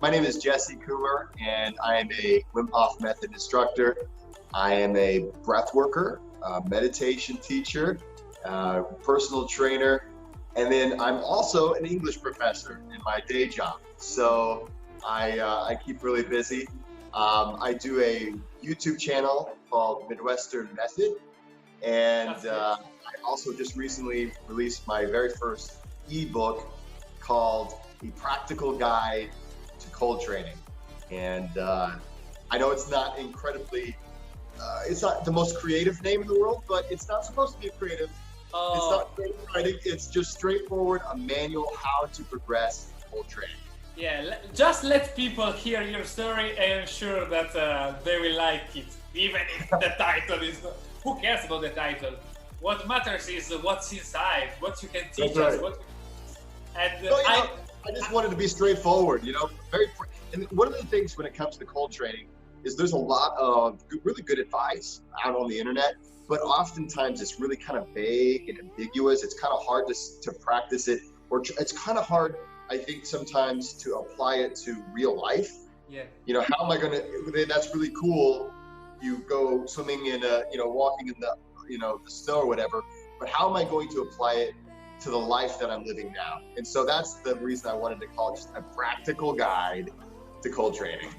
My name is Jesse Coomer, and I am a Wim Hof Method instructor. I am a breath worker, meditation teacher, personal trainer, and then I'm also an English professor in my day job. So I keep really busy. I do a YouTube channel called Midwestern Method, and I also just recently released my very first ebook called A Practical Guide to Cold Training. And I know it's not incredibly, it's not the most creative name in the world, but it's not supposed to be creative. It's not creative writing, it's just straightforward, a manual how to progress cold training. Yeah, just let people hear your story and I'm sure that they will like it, even if the title is not, who cares about the title? What matters is what's inside, what you can teach us. And I just wanted to be straightforward, and one of the things when it comes to cold training is there's a lot of really good advice out on the internet, but oftentimes it's really kind of vague and ambiguous. It's kind of hard to practice it, or it's kind of hard, I think, sometimes to apply it to real life. Yeah. How am I gonna? That's really cool. You go swimming in walking in the the snow or whatever. But how am I going to apply it to the life that I'm living now? And so that's the reason I wanted to call it just a practical guide to cold training.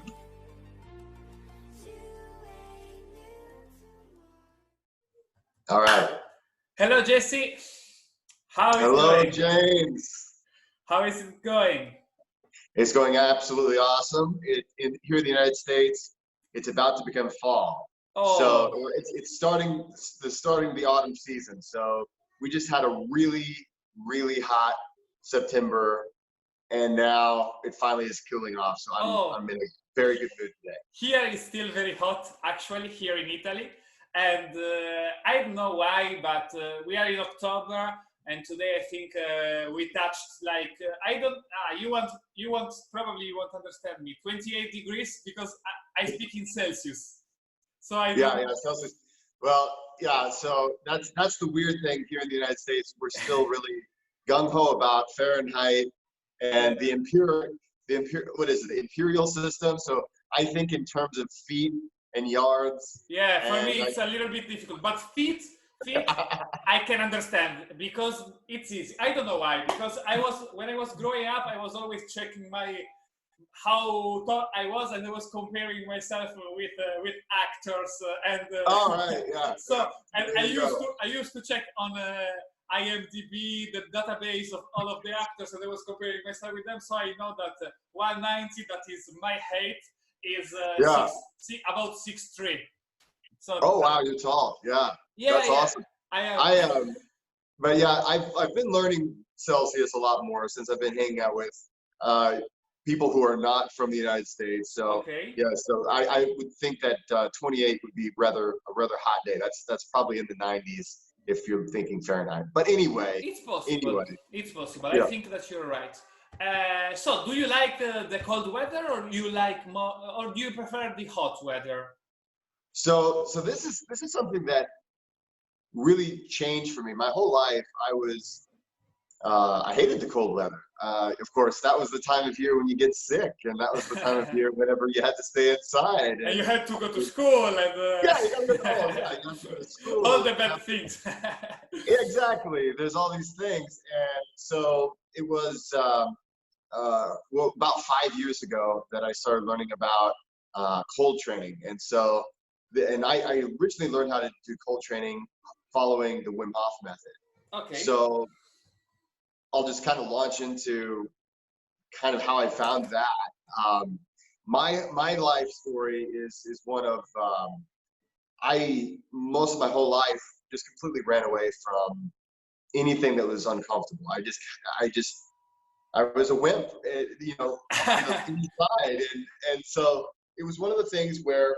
All right. Hello, Jesse. How is it Hello, going? James. How is it going? It's going absolutely awesome. Here in the United States, it's about to become fall. Oh. So it's starting the autumn season. So we just had a really, really hot September, and now it finally is cooling off. So I'm in a very good mood today. Here is still very hot, actually, here in Italy. And I don't know why, but we are in October, and today I think we touched you probably won't understand me, 28 degrees, because I speak in Celsius. So Celsius. Well, yeah, so that's the weird thing here in the United States. We're still really gung-ho about Fahrenheit and the imperial system. So I think in terms of feet and yards. Yeah, for me it's a little bit difficult, but feet I can understand because it's easy. I don't know why, because when I was growing up, I was always checking how tall I was, and I was comparing myself with actors So I used to check on IMDb the database of all of the actors, and I was comparing myself with them. So I know that 190, that is my height, is about 6'3". So wow, you're tall. That's awesome. I am. But yeah, I've been learning Celsius a lot more since I've been hanging out with people who are not from the United States. So so I would think that 28 would be a rather hot day. That's probably in the 90s if you're thinking Fahrenheit. But anyway, it's possible. It's possible. Yeah. I think that you're right. So, do you like the cold weather, or do you prefer the hot weather? So this is something that really changed for me. My whole life, I hated the cold weather. Of course, that was the time of year when you get sick, and that was the time of year whenever you had to stay inside. And you had to go to school, and you gotta go to school. All the bad things. Exactly. There's all these things, and so it was about 5 years ago that I started learning about cold training, and so I originally learned how to do cold training following the Wim Hof method. Okay. So I'll just kind of launch into kind of how I found that. My life story is one of most of my whole life just completely ran away from anything that was uncomfortable. I was a wimp, inside, and so it was one of the things where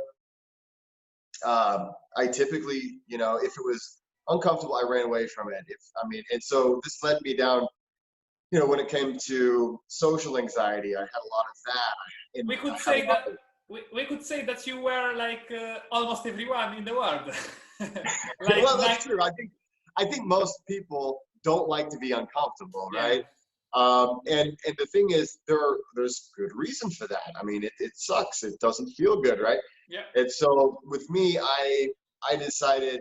I typically, if it was uncomfortable, I ran away from it. And so this led me down, when it came to social anxiety, I had a lot of that. We could say that you were like almost everyone in the world. Well, that's true. I think most people don't like to be uncomfortable, right? And the thing is, there's good reason for that. I mean, it sucks. It doesn't feel good, right? Yeah. And so with me, I decided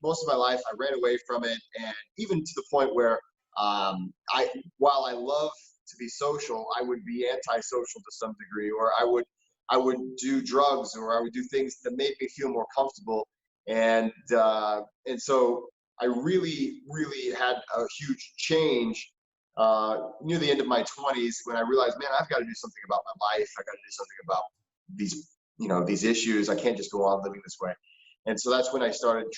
most of my life I ran away from it, and even to the point where while I love to be social, I would be antisocial to some degree, or I would do drugs, or I would do things that made me feel more comfortable, and so I really had a huge change near the end of my 20s when I realized, man, I've got to do something about my life. I got to do something about these issues. I can't just go on living this way. And so that's when I started I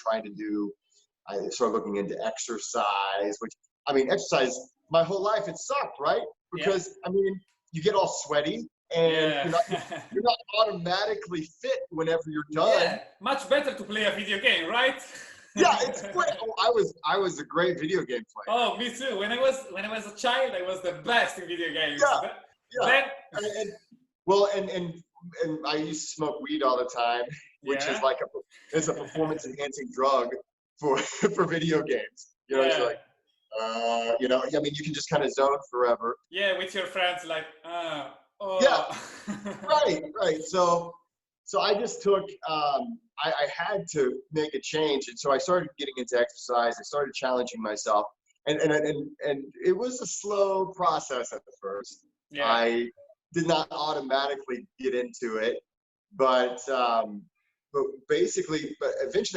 started looking into exercise, which, I mean, exercise, my whole life, it sucked, right? Yeah. Because, I mean, you get all sweaty and Yeah. you're not automatically fit whenever you're done. Yeah. Much better to play a video game, right? Yeah, it's great. Oh, I was a great video game player. Oh, me too. When I was a child, I was the best in video games. Yeah, yeah. Then, And I used to smoke weed all the time, which is yeah. like it's a performance enhancing drug for for video games. You know, it's Yeah. like I mean, you can just kind of zone forever. Yeah, with your friends, like, oh. Yeah, right. So I just took I had to make a change, and so I started getting into exercise. I started challenging myself, and it was a slow process at the first. Yeah. I did not automatically get into it, but eventually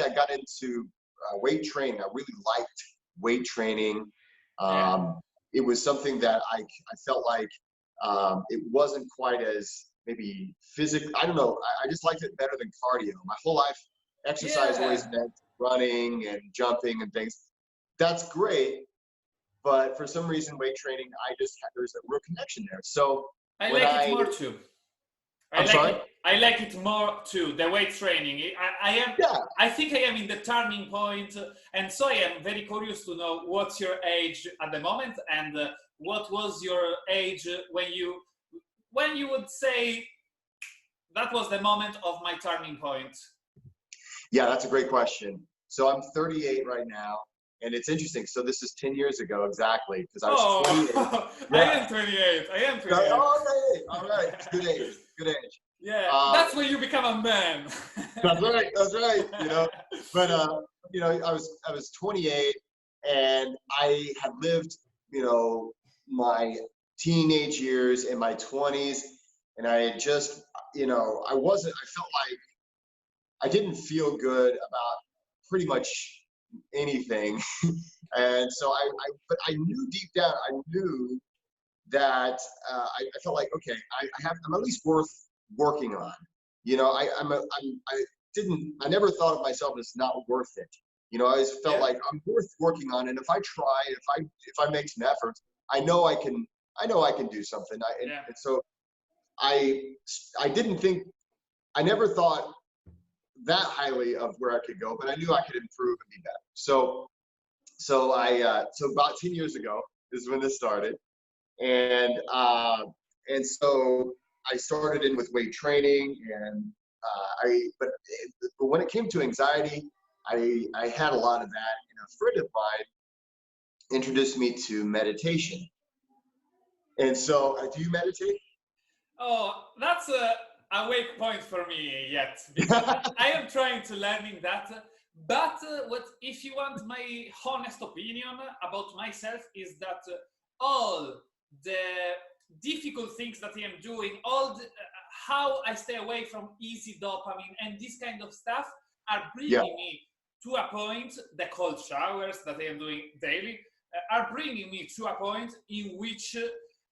I got into weight training. I really liked weight training. Yeah. It was something that I felt like it wasn't quite as maybe physical. I don't know. I just liked it better than cardio. My whole life, exercise always meant running and jumping and things. That's great, but for some reason, weight training, there's a real connection there. So I like it more too. I'm sorry? I like it more too, the weight training. Yeah. I think I am in the turning point, and so I am very curious to know what's your age at the moment, and what was your age when you would say that was the moment of my turning point. Yeah, that's a great question. So I'm 38 right now, and it's interesting. So this is 10 years ago exactly, because I was 28. Yeah. I am 28. All right. Good age. Yeah, that's when you become a man. That's right. But I was 28, and I had lived, my teenage years in my 20s, and I had just, I felt like I didn't feel good about pretty much anything. And so but I knew deep down, that I felt like, okay, I'm at least worth working on. I never thought of myself as not worth it. I always felt like I'm worth working on, and if I try, if I make some efforts, I know I can do something. And so I didn't think, I never thought that highly of where I could go, but I knew I could improve and be better. So about 10 years ago is when this started. And so I started in with weight training, and but when it came to anxiety, I had a lot of that. And a friend of mine introduced me to meditation. And so, do you meditate? Oh, that's a weak point for me yet, because I am trying to learning that. But what if you want my honest opinion about myself is that all the difficult things that I am doing, how I stay away from easy dopamine and this kind of stuff are bringing me to a point, the cold showers that I am doing daily are bringing me to a point in which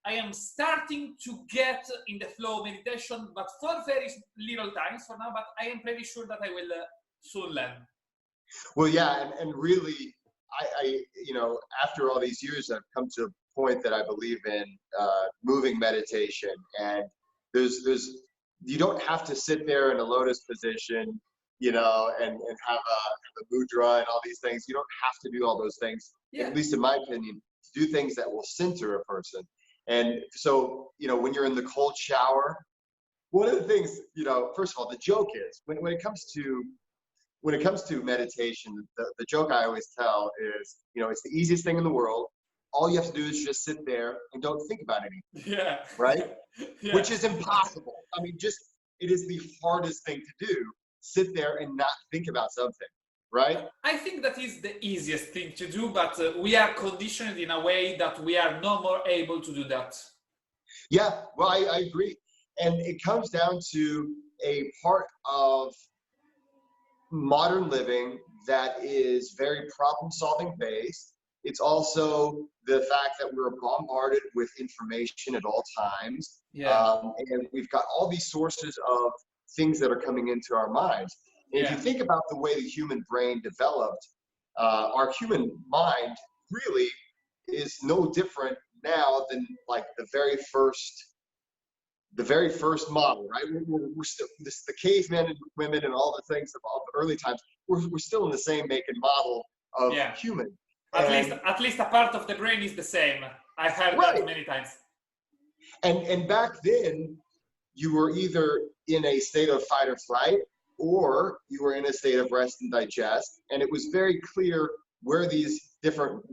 I am starting to get in the flow meditation, but for very little times for now, but I am pretty sure that I will soon learn. Well, yeah, and really, I after all these years, I've come to a point that I believe in moving meditation, and you don't have to sit there in a lotus position, and have a mudra and all these things. You don't have to do all those things, at least in my opinion, to do things that will center a person. And so, when you're in the cold shower, one of the things, first of all, the joke is when it comes to meditation, the joke I always tell is, it's the easiest thing in the world. all you have to do is just sit there and don't think about anything, Yeah. right? Yeah. Which is impossible. I mean, it is the hardest thing to do, sit there and not think about something, right? I think that is the easiest thing to do, but we are conditioned in a way that we are no more able to do that. Yeah, well, I agree. And it comes down to a part of modern living that is very problem solving based. It's also the fact that we're bombarded with information at all times. Yeah. And we've got all these sources of things that are coming into our minds. And if you Yeah. think about the way the human brain developed, our human mind really is no different now than like the very first model, right? We're still the cavemen and women and all the things of all the early times. We're still in the same make and model of Yeah. human. At least a part of the brain is the same. I heard Right. that many times. And back then, you were either in a state of fight or flight, or you were in a state of rest and digest. And it was very clear where these different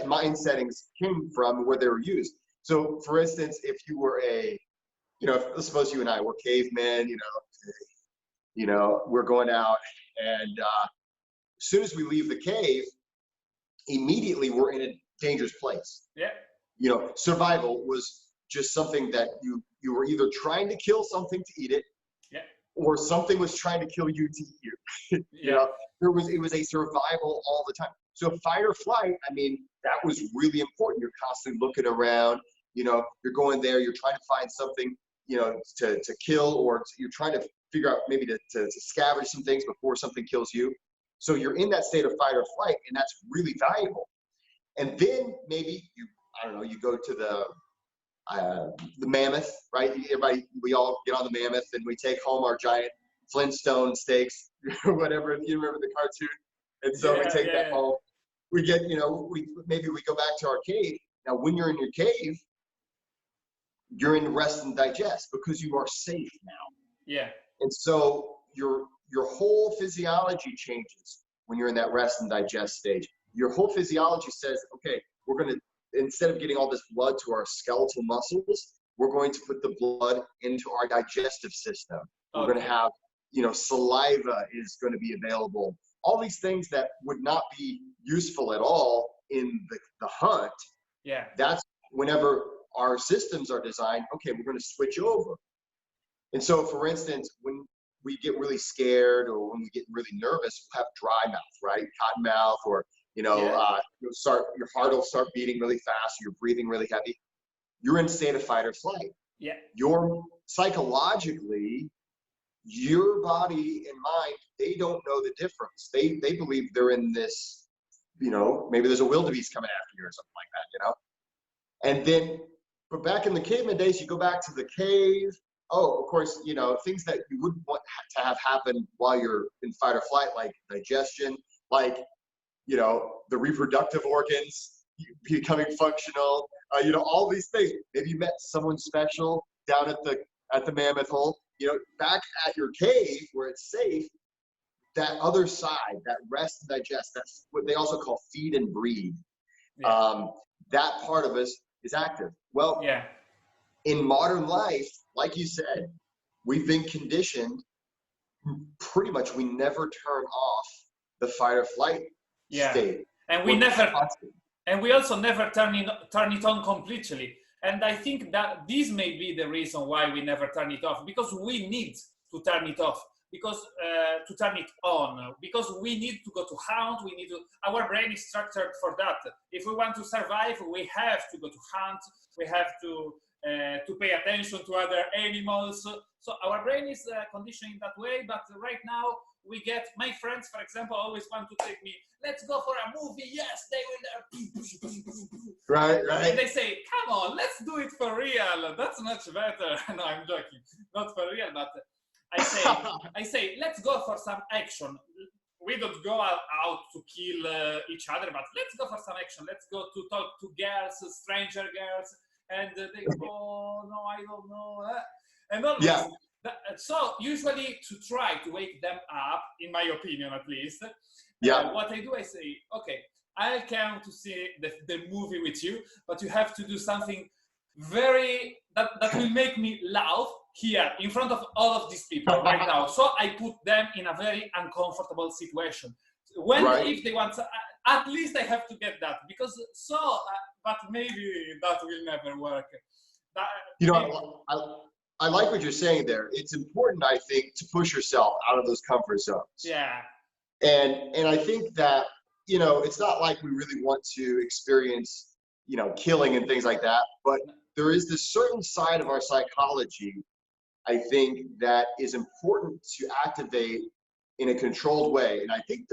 mind settings came from and where they were used. So, for instance, if you were let's suppose you and I were cavemen, we're going out, and as soon as we leave the cave, immediately we're in a dangerous place. Yeah. Survival was just something that you were either trying to kill something to eat it, Yeah. or something was trying to kill you to eat you. Yeah. It was a survival all the time. So fight or flight, I mean, that was really important. You're constantly looking around, you're going there, you're trying to find something, to kill, or you're trying to figure out maybe to scavenge some things before something kills you. So you're in that state of fight or flight, and that's really valuable. And then maybe you go to the mammoth, right? We all get on the mammoth and we take home our giant Flintstone steaks, or whatever. If you remember the cartoon, and so we take that home. We get, maybe we go back to our cave. Now, when you're in your cave, you're in rest and digest because you are safe now. Yeah. And so your whole physiology changes when you're in that rest and digest stage. Your whole physiology says, okay, we're going to, instead of getting all this blood to our skeletal muscles, we're going to put the blood into our digestive system. We're going to have, saliva is going to be available. All these things that would not be useful at all in the hunt. Yeah. That's whenever our systems are designed, okay, we're going to switch over. And so, for instance, when we get really scared or when we get really nervous, we'll have dry mouth, right? Cotton mouth, or, your heart will start beating really fast, you're breathing really heavy. You're in state of fight or flight. Yeah. Psychologically, your body and mind, they don't know the difference. They believe they're in this, maybe there's a wildebeest coming after you or something like that, And then, but back in the caveman days, you go back to the cave. Oh, of course, things that you wouldn't want to have happen while you're in fight or flight, like digestion, like, the reproductive organs becoming functional, all these things. Maybe you met someone special down at the mammoth hole, back at your cave where it's safe. That other side, that rest and digest, that's what they also call feed and breathe. Yeah. That part of us is active. Well, yeah. In modern life, like you said, we've been conditioned pretty much, we never turn off the fight or flight state. And we also never turn it on completely. And I think that this may be the reason why we never turn it off, because we need to turn it off, because to turn it on, because we need to go to hunt. Our brain is structured for that. If we want to survive, we have to go to hunt. We have to pay attention to other animals. So our brain is conditioned that way. But right now, my friends, for example, always want to take me, let's go for a movie. Yes, they will. Right. And they say, come on, let's do it for real. That's much better. No, I'm joking. Not for real, but I say, let's go for some action. We don't go out to kill each other, but let's go for some action. Let's go to talk to girls, stranger girls. And they go, oh, no, I don't know. And always, so usually to try to wake them up, in my opinion at least, what I do, I say, okay, I came to see the movie with you, but you have to do something very that will make me laugh here in front of all of these people right now. So I put them in a very uncomfortable situation. When Right. if they want, at least I have to get that because but maybe that will never work. That, You maybe, know, I like what you're saying there. It's important, I think, to push yourself out of those comfort zones. yeah, And I think that, you know, it's not like we really want to experience, you know, killing and things like that, but there is this certain side of our psychology, I think, that is important to activate in a controlled way. And I think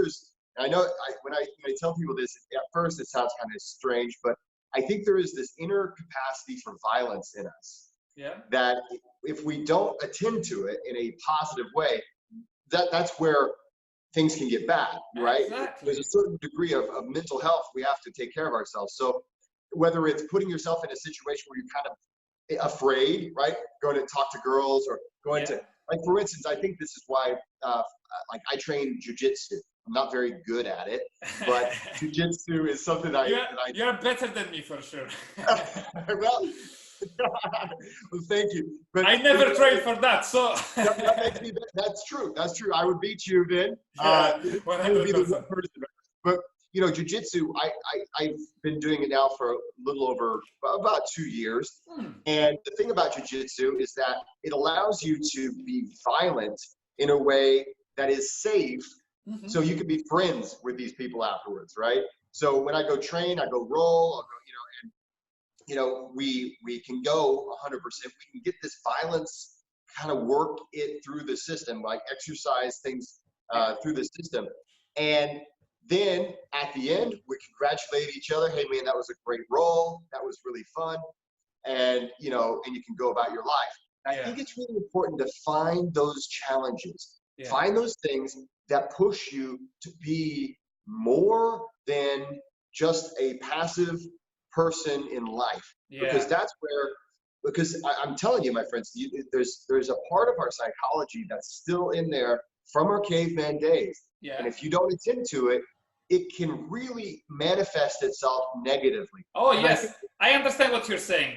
I know when I tell people this, at first it sounds kind of strange, but I think there is this inner capacity for violence in us yeah, that if we don't attend to it in a positive way, that's where things can get bad, right? exactly. There's a certain degree of mental health. We have to take care of ourselves. So whether it's putting yourself in a situation where you're kind of afraid, right? Going to talk to girls or going to, like, for instance, I think this is why, like, I train jujitsu. I'm not very good at it, but jujitsu is something you're better than me for sure. well, well, thank you. But I never trained for that, so that makes me, that's true. That's true. I would beat you then. yeah, You would be the 100%. one person. But you know, jujitsu, I've been doing it now for a little over about 2 years. And the thing about jujitsu is that it allows you to be violent in a way that is safe, so you can be friends with these people afterwards, right? So when I go train, I go roll, I'll go, you know, and you know, we can go 100%. We can get this violence, kind of work it through the system, like exercise things through the system, and then at the end we congratulate each other. Hey man, that was a great roll. That was really fun, and you know, and you can go about your life. I think it's really important to find those challenges, find those things that push you to be more than just a passive person in life, because that's where, because I'm telling you, my friends, there's a part of our psychology that's still in there from our caveman days, and if you don't attend to it, it can really manifest itself negatively. Oh And yes, I understand what you're saying.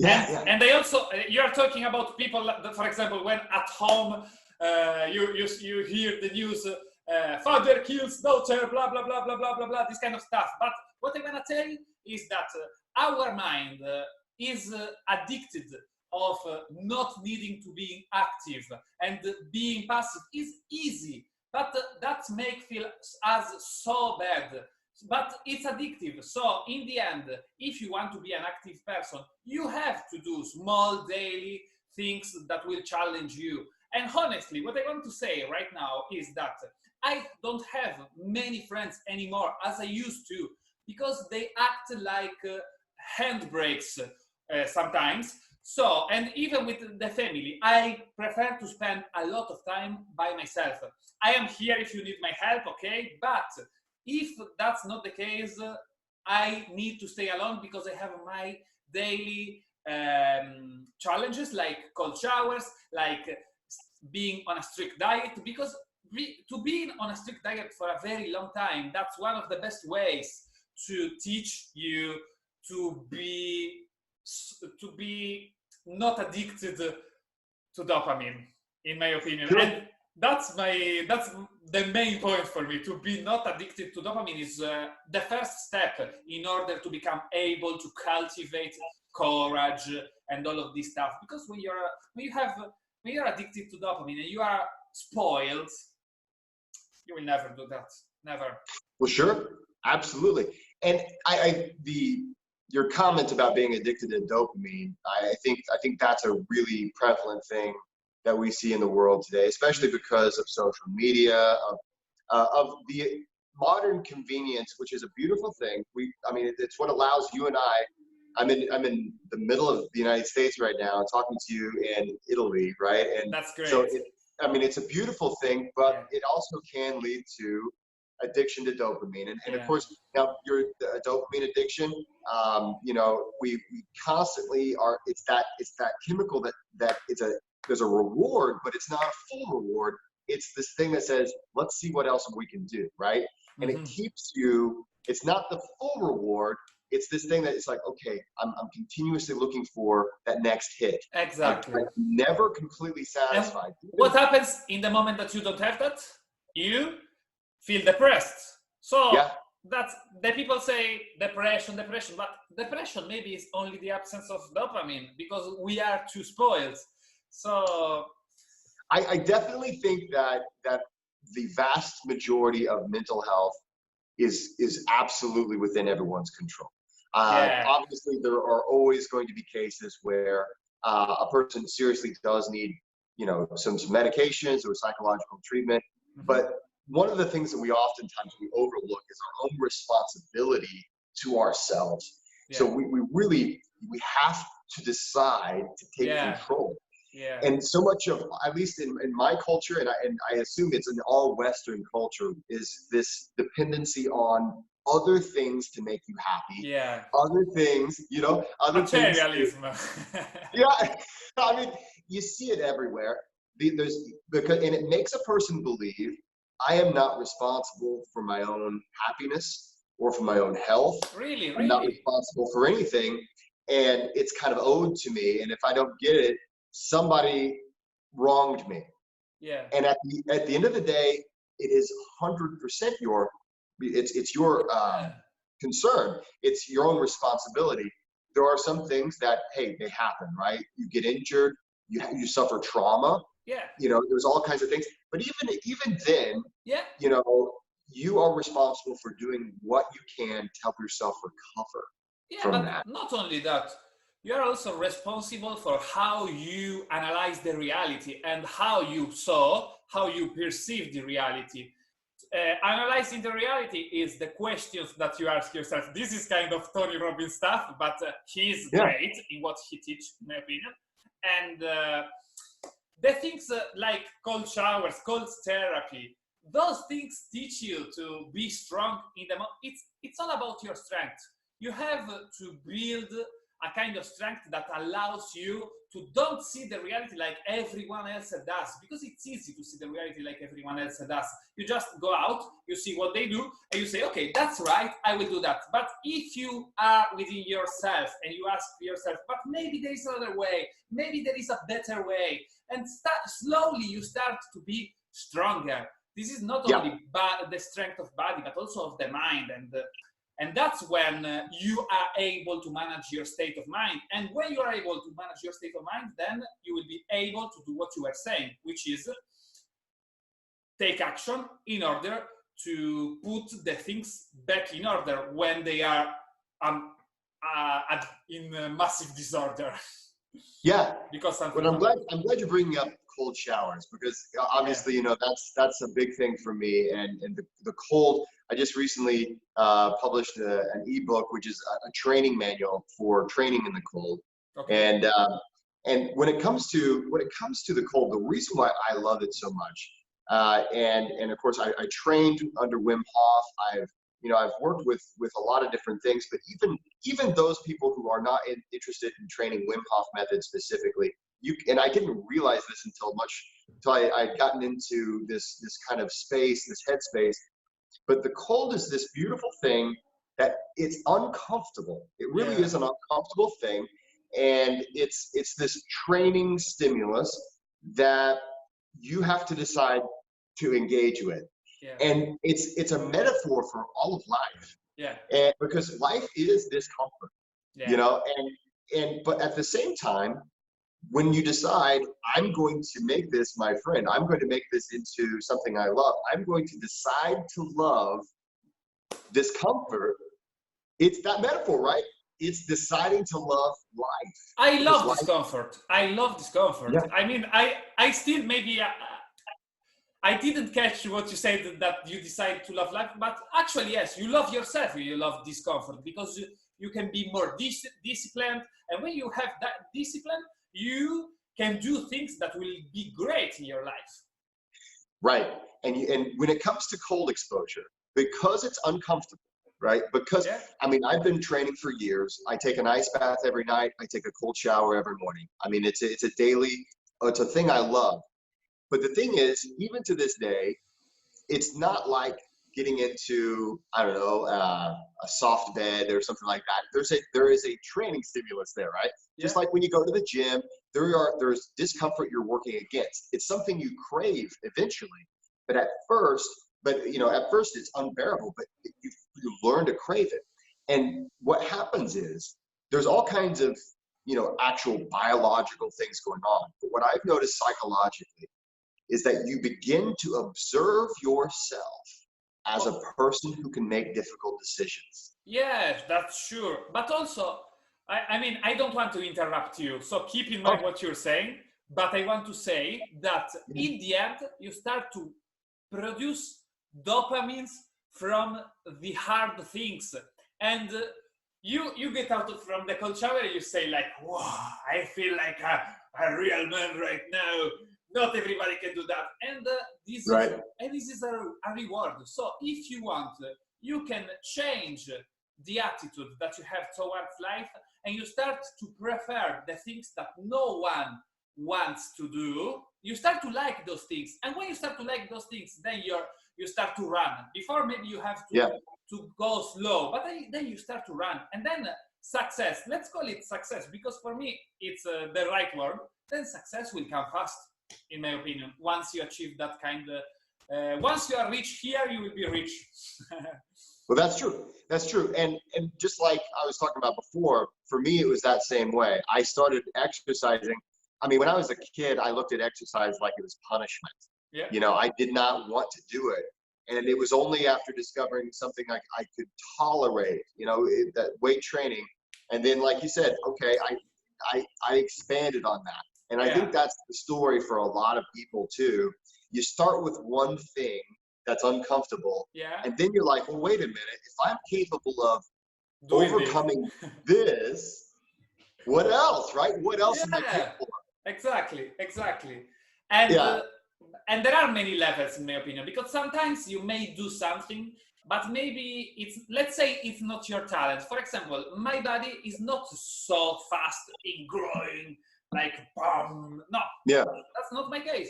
And I also, you are talking about people that, for example, when at home you hear the news, father kills daughter, blah blah blah blah blah blah blah, this kind of stuff. But what I wanna tell you is that our mind is addicted of not needing to be active, and being passive is easy, but that make feel as so bad. But it's addictive. So in the end, if you want to be an active person, you have to do small daily things that will challenge you. And honestly, what I want to say right now is that I don't have many friends anymore as I used to, because they act like handbrakes sometimes. So, and even with the family, I prefer to spend a lot of time by myself. I am here if you need my help, okay? But if that's not the case, I need to stay alone because I have my daily challenges, like cold showers, like being on a strict diet, because to be on a strict diet for a very long time, that's one of the best ways to teach you to be not addicted to dopamine, in my opinion. Sure. And that's the main point for me. To be not addicted to dopamine is the first step in order to become able to cultivate courage and all of this stuff. Because when you're addicted to dopamine and you are spoiled, you will never do that. Never. Well, sure, absolutely. And your comment about being addicted to dopamine, I think that's a really prevalent thing that we see in the world today, especially because of social media, of the modern convenience, which is a beautiful thing. I mean, it's what allows you and I. I'm in the middle of the United States right now, talking to you in Italy, right? And that's great. So I mean, it's a beautiful thing, but it also can lead to addiction to dopamine. And of course, now your dopamine addiction, you know, we constantly are, it's that chemical that there's a reward, but it's not a full reward. It's this thing that says, let's see what else we can do, right? And it keeps you It's not the full reward. It's this thing that it's like, okay, I'm continuously looking for that next hit. Exactly. I'm never completely And satisfied. what happens in the moment that you don't have that? You feel depressed. So Yeah. that's the people say depression, but depression maybe is only the absence of dopamine because we are too spoiled. So I definitely think that the vast majority of mental health is absolutely within everyone's control. yeah. Obviously, there are always going to be cases where a person seriously does need, some medications or psychological treatment. But one of the things that we oftentimes we overlook is our own responsibility to ourselves. So Yeah. we have to decide to take Yeah. control. Yeah. And so much of, at least in my culture, and I assume it's in all Western culture, is this dependency on other things to make you happy. Yeah. Other things, other things. Materialism. Yeah, I mean, you see it everywhere. And it makes a person believe I am not responsible for my own happiness or for my own health. Really, I'm not really. responsible for anything, and it's kind of owed to me. And if I don't get it, somebody wronged me. Yeah. And at the end of the day, it is 100% it's your concern. It's your own responsibility. There are some things that, hey, they happen, right? You get injured, you suffer trauma. Yeah. There's all kinds of things. But even then, Yeah. you are responsible for doing what you can to help yourself recover Yeah, from but that. not only that, you are also responsible for how you analyze the reality and how you perceive the reality. Analyzing the reality is the questions that you ask yourself. This is kind of Tony Robbins stuff, but he's great in what he teaches, in my opinion. And the things like cold showers, cold therapy, those things teach you to be strong in the moment. It's all about your strength. You have to build a kind of strength that allows you to don't see the reality like everyone else does, because it's easy to see the reality like everyone else does. You just go out, you see what they do, and you say, okay, that's right, I will do that. But if you are within yourself and you ask yourself, but maybe there is another way, maybe there is a better way, and slowly you start to be stronger. This is not only the strength of body, but also of the mind. And that's when you are able to manage your state of mind. And when you are able to manage your state of mind, then you will be able to do what you were saying, which is take action in order to put the things back in order when they are in massive disorder. Yeah, because but I'm glad you're bringing up cold showers, because obviously that's a big thing for me. And the cold. I just recently published an ebook, which is a training manual for training in the cold. Okay. And when it comes to the cold, the reason why I love it so much, and of course I trained under Wim Hof. I've worked with a lot of different things, but even those people who are not interested in training Wim Hof method specifically, and I didn't realize this until I'd gotten into this kind of space, this headspace. But the cold is this beautiful thing that it's uncomfortable. It really is an uncomfortable thing. And it's this training stimulus that you have to decide to engage with. Yeah. And it's a metaphor for all of life. Yeah. And because life is discomfort. Yeah. But at the same time, when you decide, I'm going to make this my friend, I'm going to make this into something I love, I'm going to decide to love discomfort. It's that metaphor, right? It's deciding to love life. I love discomfort. Yeah. I mean, I still maybe I didn't catch what you said, that you decide to love life, but actually, yes, you love yourself. You love discomfort because you can be more disciplined. And when you have that discipline, you can do things that will be great in your life. Right. And when it comes to cold exposure, because it's uncomfortable, right? Because, I mean, I've been training for years. I take an ice bath every night. I take a cold shower every morning. I mean, it's a thing I love. But the thing is, even to this day, it's not like getting into, I don't know, a soft bed or something like that. There is a training stimulus there, right? Yeah. Just like when you go to the gym, there's discomfort you're working against. It's something you crave eventually, but at first it's unbearable, but you learn to crave it. And what happens is there's all kinds of, actual biological things going on. But what I've noticed psychologically is that you begin to observe yourself as a person who can make difficult decisions. Yes, that's sure. But also, I mean, I don't want to interrupt you, so keep in mind what you're saying. But I want to say that in the end, you start to produce dopamines from the hard things. And you get out from the cold shower, you say like, wow, I feel like a real man right now. Not everybody can do that. And this is a reward. So if you want, you can change the attitude that you have towards life, and you start to prefer the things that no one wants to do. You start to like those things, and when you start to like those things, then you start to run. Before, maybe you have to go slow, but then you start to run, and then success, let's call it success, because for me it's the right word. Then success will come fast, in my opinion. Once you achieve that kind of once you are rich here, you will be rich. Well, that's true. That's true. And just like I was talking about before, for me, it was that same way. I started exercising. I mean, when I was a kid, I looked at exercise like it was punishment. Yeah. I did not want to do it. And it was only after discovering something I could tolerate, that weight training. And then, like you said, okay, I expanded on that. And I think that's the story for a lot of people too. You start with one thing that's uncomfortable. And then you're like, well, wait a minute, if I'm capable of overcoming this, what else, right? What else am I capable of? Exactly. And there are many levels, in my opinion, because sometimes you may do something, but maybe let's say it's not your talent. For example, my body is not so fast in growing, like boom. No, that's not my case.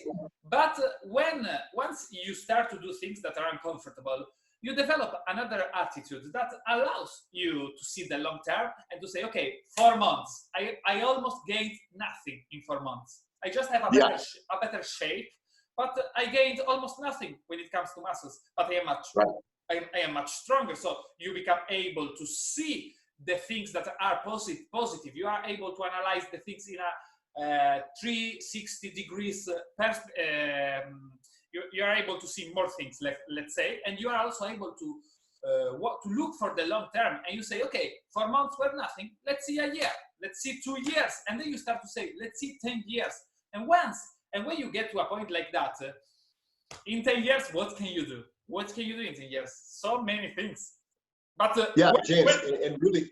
But once you start to do things that are uncomfortable, you develop another attitude that allows you to see the long term and to say, okay, 4 months, I almost gained nothing in 4 months. I just have a better shape, but I gained almost nothing when it comes to muscles. But I am much stronger. So you become able to see the things that are positive. You are able to analyze the things in a 360 degrees you are able to see more things, let's say, and you are also able to look for the long term. And you say, okay, 4 months were nothing. Let's see a year. Let's see 2 years. And then you start to say, let's see 10 years. And when you get to a point like that, in 10 years, what can you do? What can you do in 10 years? So many things. But James, and really,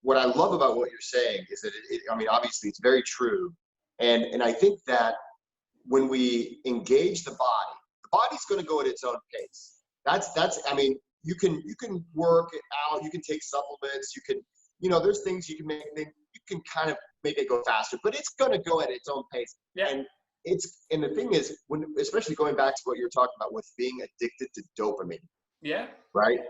what I love about what you're saying is that I mean, obviously, it's very true, and I think that when we engage the body's going to go at its own pace. That's. I mean, you can work it out. You can take supplements. You can, there's things you can make. You can kind of make it go faster, but it's going to go at its own pace. Yeah. And the thing is, especially going back to what you're talking about with being addicted to dopamine. Yeah. Right?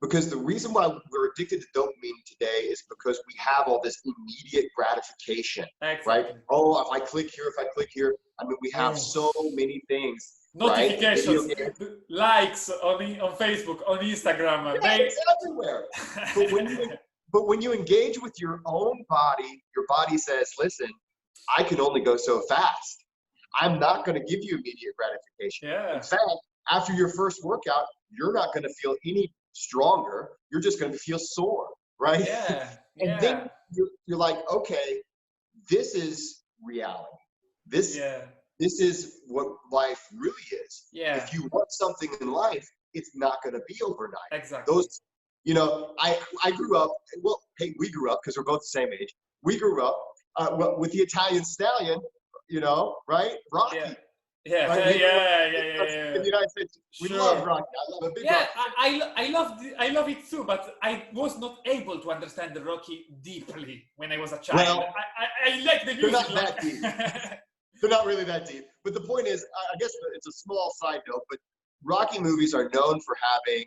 Because the reason why we're addicted to dopamine today is because we have all this immediate gratification. Exactly. Right? Oh, if I click here, I mean, we have so many things. Notifications, right? Likes on Facebook, on Instagram. It's everywhere. But when you engage with your own body, your body says, listen, I can only go so fast. I'm not going to give you immediate gratification. Yeah. In fact, after your first workout, you're not going to feel any stronger. You're just going to feel sore, right? Yeah. And then you're like, okay, this is reality. This is what life really is. Yeah. If you want something in life, it's not going to be overnight. Exactly. I grew up, well, hey, we grew up because we're both the same age. We grew up with the Italian stallion, right? Rocky. Yeah. Right? In the United States, we love Rocky. I love a big Rocky. I love it too, but I was not able to understand the Rocky deeply when I was a child. Well, I like the music. They're not that deep. They're not really that deep. But the point is, I guess it's a small side note, but Rocky movies are known for having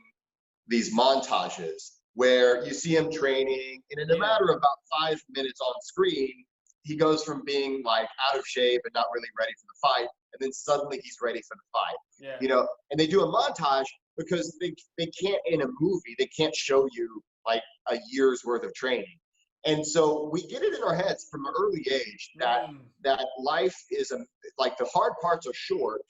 these montages where you see him training, and in a matter of about 5 minutes on screen, he goes from being like out of shape and not really ready for the fight, and then suddenly he's ready for the fight. Yeah. You know, and they do a montage because they can't, in a movie, they can't show you like a year's worth of training. And so we get it in our heads from an early age that life is like the hard parts are short,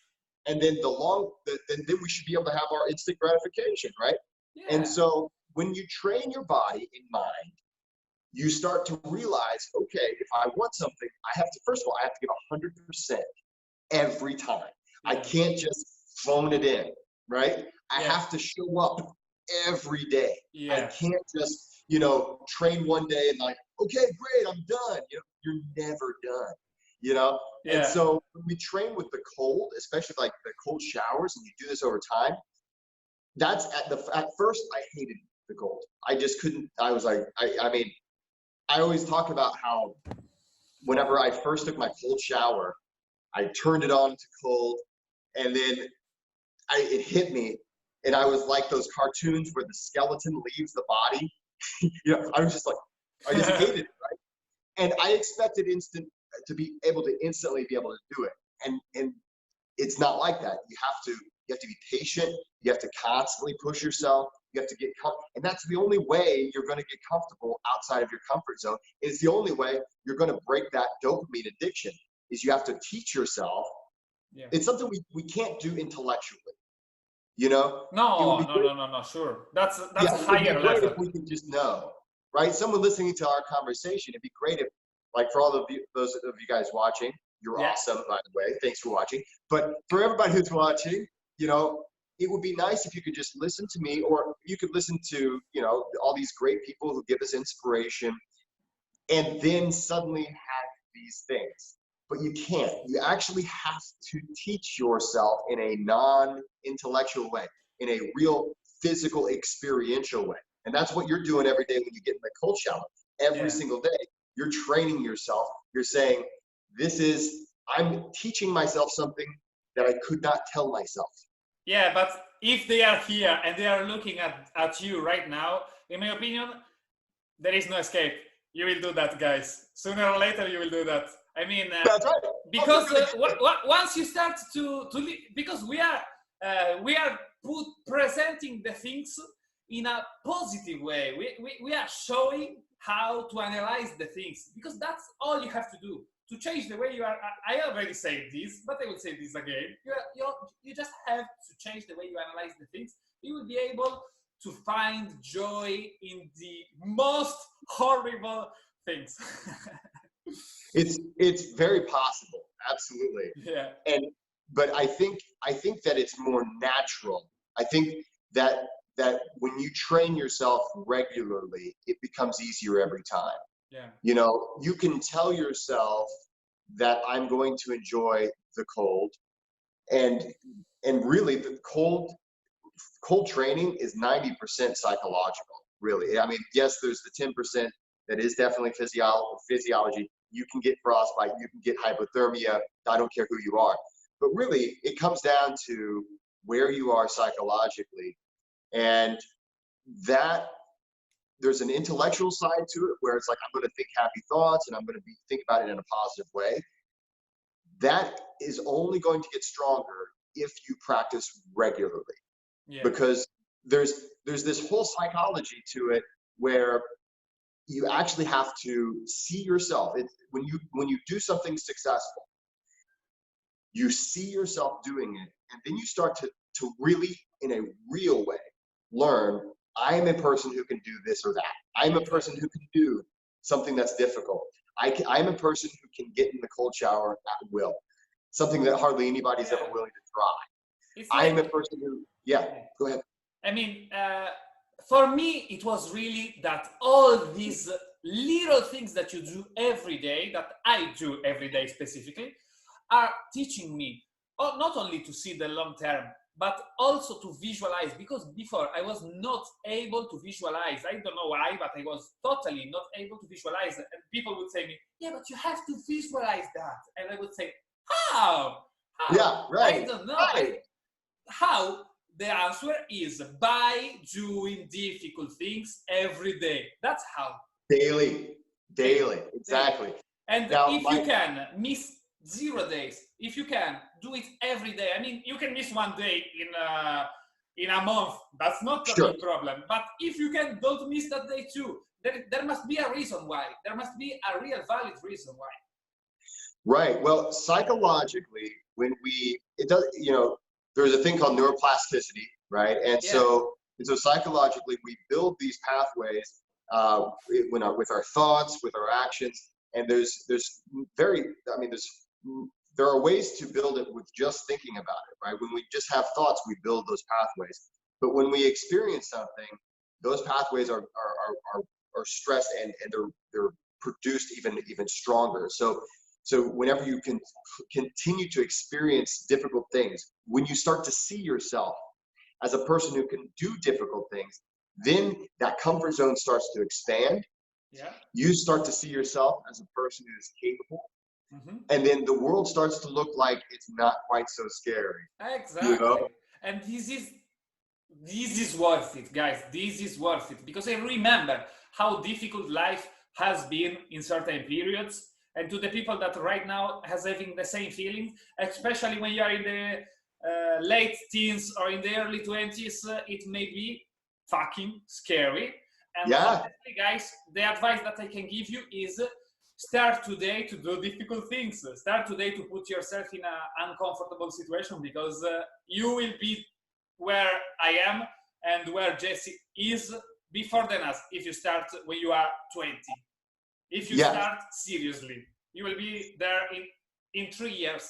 and then then we should be able to have our instant gratification, right? Yeah. And so when you train your body and mind, you start to realize, okay, if I want something, I have to, first of all, I have to give 100% every time. I can't just phone it in, right? I have to show up every day. I can't just, you know, train one day and like, okay, great, I'm done. You know, you're never done, you know? And so when we train with the cold, especially like the cold showers, and you do this over time, that's at first I hated the cold. I just couldn't, I was like, I mean, I always talk about how whenever I first took my cold shower, I turned it on to cold, and then it hit me, and I was like those cartoons where the skeleton leaves the body. You know, I was just like, I just hated it, right? And I expected to be able to instantly be able to do it, and it's not like that. You have to be patient. You have to constantly push yourself. You have to get and that's the only way you're going to get comfortable outside of your comfort zone. It's the only way you're going to break that dopamine addiction. Is you have to teach yourself. It's something we can't do intellectually. You know? No, sure. That's a higher level. If we could just know, right? Someone listening to our conversation, it'd be great if, like, for all of you, those of you guys watching, you're awesome, by the way. Thanks for watching. But for everybody who's watching, you know, it would be nice if you could just listen to me, or you could listen to, you know, all these great people who give us inspiration, and then suddenly have these things. But you can't. You actually have to teach yourself in a non-intellectual way, in a real physical, experiential way. And that's what you're doing every day when you get in the cold shower. Every single day, you're training yourself. You're saying, I'm teaching myself something that I could not tell myself. Yeah, but if they are here and they are looking at you right now, in my opinion, there is no escape. You will do that, guys. Sooner or later, you will do that. I mean, that's right. Because once you start to because we are presenting the things in a positive way. We are showing how to analyze the things, because that's all you have to do to change the way you are. I already said this, but I will say this again. You just have to change the way you analyze the things. You will be able to find joy in the most horrible things. It's very possible, absolutely. Yeah. But I think that it's more natural. I think that when you train yourself regularly, it becomes easier every time. Yeah. You know, you can tell yourself that I'm going to enjoy the cold, and really the cold training is 90% psychological, really. I mean, yes, there's the 10% that is definitely physiology. You can get frostbite, you can get hypothermia, I don't care who you are. But really, it comes down to where you are psychologically. And that there's an intellectual side to it where it's like, I'm going to think happy thoughts and I'm going to think about it in a positive way. That is only going to get stronger if you practice regularly. Yeah. Because there's this whole psychology to it where you actually have to see yourself. When you do something successful, you see yourself doing it, and then you start to really, in a real way, learn, I'm a person who can do this or that. I'm a person who can do something that's difficult. I'm a person who can get in the cold shower at will, something that hardly anybody's ever willing to try. I'm a person who, go ahead. I mean, for me, it was really that all these little things that you do every day, that I do every day specifically, are teaching me not only to see the long term, but also to visualize. Because before I was not able to visualize. I don't know why, but I was totally not able to visualize. And people would say to me, yeah, but you have to visualize that. And I would say, how? Yeah, right. I don't know. Right. How? the answer is by doing difficult things every day. That's how. Daily, exactly. And Now, if you can miss 0 days, if you can do it every day, I mean, you can miss 1 day in a month. That's not a sure. big problem. But if you can, don't miss that day too. There must be a reason why. There must be a real valid reason why. Right. Well, psychologically, when it does, there's a thing called neuroplasticity, right? And so psychologically, we build these pathways with our thoughts, with our actions, and there are ways to build it with just thinking about it, right? When we just have thoughts, we build those pathways. But when we experience something, those pathways are stressed and they're produced even stronger. So whenever you can continue to experience difficult things, when you start to see yourself as a person who can do difficult things, then that comfort zone starts to expand. Yeah. You start to see yourself as a person who is capable. Mm-hmm. And then the world starts to look like it's not quite so scary. Exactly. You know? And this is worth it, guys. This is worth it, because I remember how difficult life has been in certain periods. And to the people that right now has having the same feeling, especially when you are in the late teens or in the early 20s, it may be fucking scary. And honestly, guys, the advice that I can give you is start today to do difficult things. Start today to put yourself in an uncomfortable situation, because you will be where I am and where Jesse is before than us if you start when you are 20. If you start seriously, you will be there in 3 years.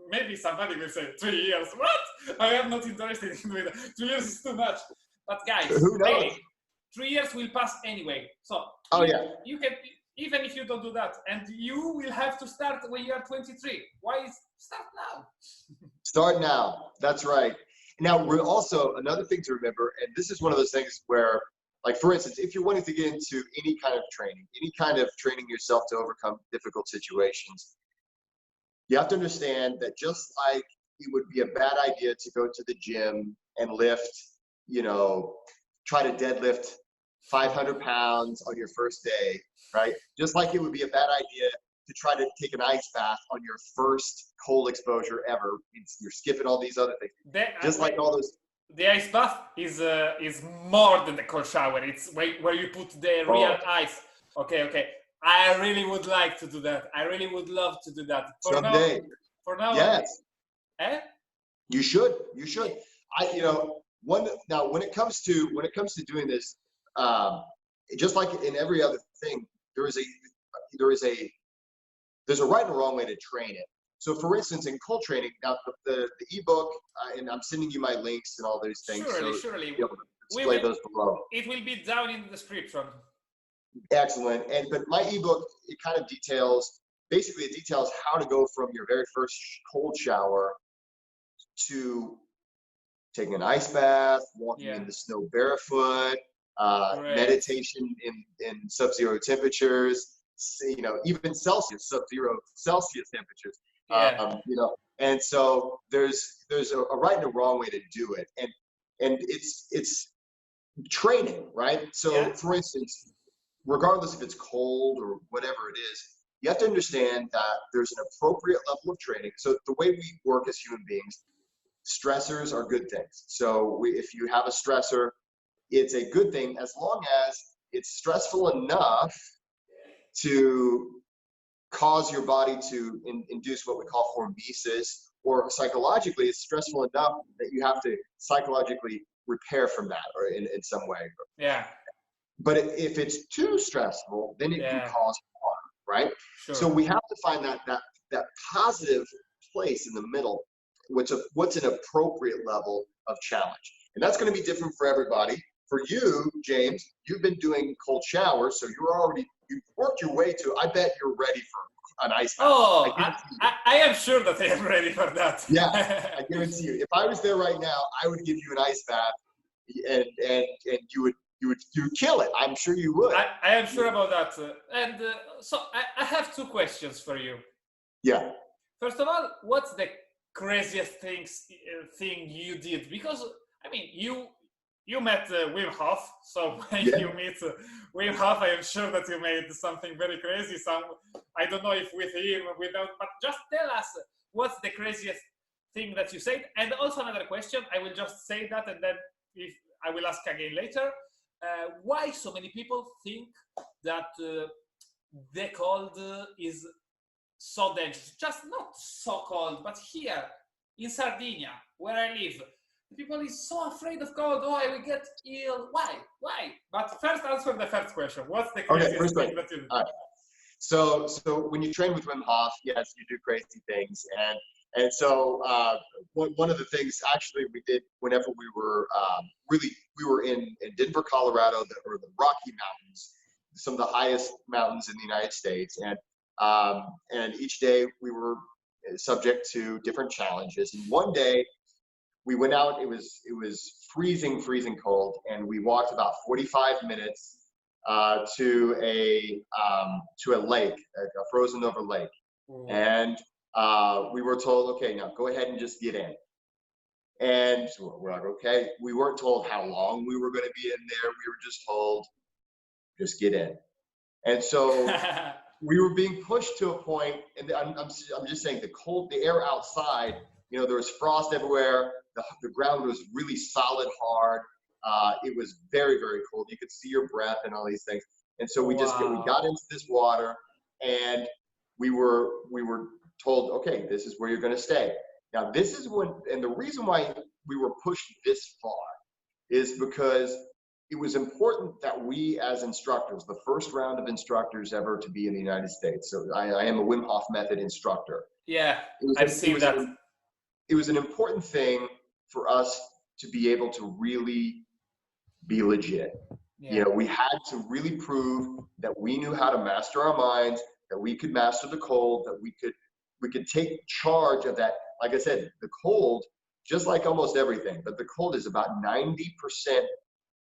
Maybe somebody will say 3 years. What? I am not interested in doing that. 2 years is too much. But guys, really, 3 years will pass anyway. So you can, even if you don't do that, and you will have to start when you are 23. Why start now? Start now. That's right. Now, we're also, another thing to remember, and this is one of those things where, like, for instance, if you're wanting to get into any kind of training yourself to overcome difficult situations, you have to understand that just like it would be a bad idea to go to the gym and lift, try to deadlift 500 pounds on your first day, right? Just like it would be a bad idea to try to take an ice bath on your first cold exposure ever. You're skipping all these other things. All those. The ice bath is more than the cold shower. It's where you put the real ice. Okay. I really would like to do that. I really would love to do that. Someday. For now. Yes. You should. When it comes to doing this, just like in every other thing, there's a right and a wrong way to train it. So, for instance, in cold training, now the ebook, and I'm sending you my links and all those things. Surely. Display those below. It will be down in the description. Excellent. But my ebook, it kind of details how to go from your very first cold shower to taking an ice bath, walking in the snow barefoot, meditation in sub-zero temperatures, even sub-zero Celsius temperatures. And so there's a right and a wrong way to do it, and it's training, right? So for instance, regardless if it's cold or whatever it is, you have to understand that there's an appropriate level of training. So the way we work as human beings, stressors are good things. So if you have a stressor, it's a good thing as long as it's stressful enough to cause your body to induce what we call hormesis, or psychologically it's stressful enough that you have to psychologically repair from that, or in some way. But if it's too stressful, then it can cause harm, right? So we have to find that positive place in the middle, what's an appropriate level of challenge. And that's going to be different for everybody. For you, James, you've been doing cold showers, so you've worked your way to, I bet you're ready for an ice bath. Oh, I am sure that I am ready for that. Yeah, I guarantee you. If I was there right now, I would give you an ice bath, and you would kill it. I'm sure you would. I am sure about that. So I have two questions for you. Yeah. First of all, what's the craziest thing you did? Because I mean, you met Wim Hof, so when Yeah. you meet Wim Hof, I am sure that you made something very crazy. Some, I don't know if with him, without, but just tell us what's the craziest thing that you said. And also another question, I will just say that, and then if I will ask again later. Why so many people think that the cold is so dangerous? Just not so cold, but here in Sardinia, where I live, people is so afraid of cold. Oh, I will get ill. Why? Why? But first, answer the first question. What's the Okay, craziest first thing question. that you do? All right. So when you train with Wim Hof, yes, you do crazy things, and so one of the things actually we did whenever we were we were in Denver, Colorado, or the Rocky Mountains, some of the highest mountains in the United States, and each day we were subject to different challenges. And one day we went out. It was freezing cold, and we walked about 45 minutes to a lake, a frozen over lake, and we were told, okay, now go ahead and just get in. And so we're like, okay. We weren't told how long we were going to be in there. We were just told, just get in. And so we were being pushed to a point, and I'm just saying the air outside, there was frost everywhere. The ground was really solid, hard. It was very, very cold. You could see your breath and all these things. And so we got into this water, and we were told, okay, this is where you're going to stay. Now, this is and the reason why we were pushed this far is because it was important that we as instructors, the first round of instructors ever to be in the United States. So I am a Wim Hof method instructor. Yeah, I've seen that. It was an important thing for us to be able to really be legit. Yeah. We had to really prove that we knew how to master our minds, that we could master the cold, that we could take charge of that. Like I said, the cold, just like almost everything, but the cold is about 90%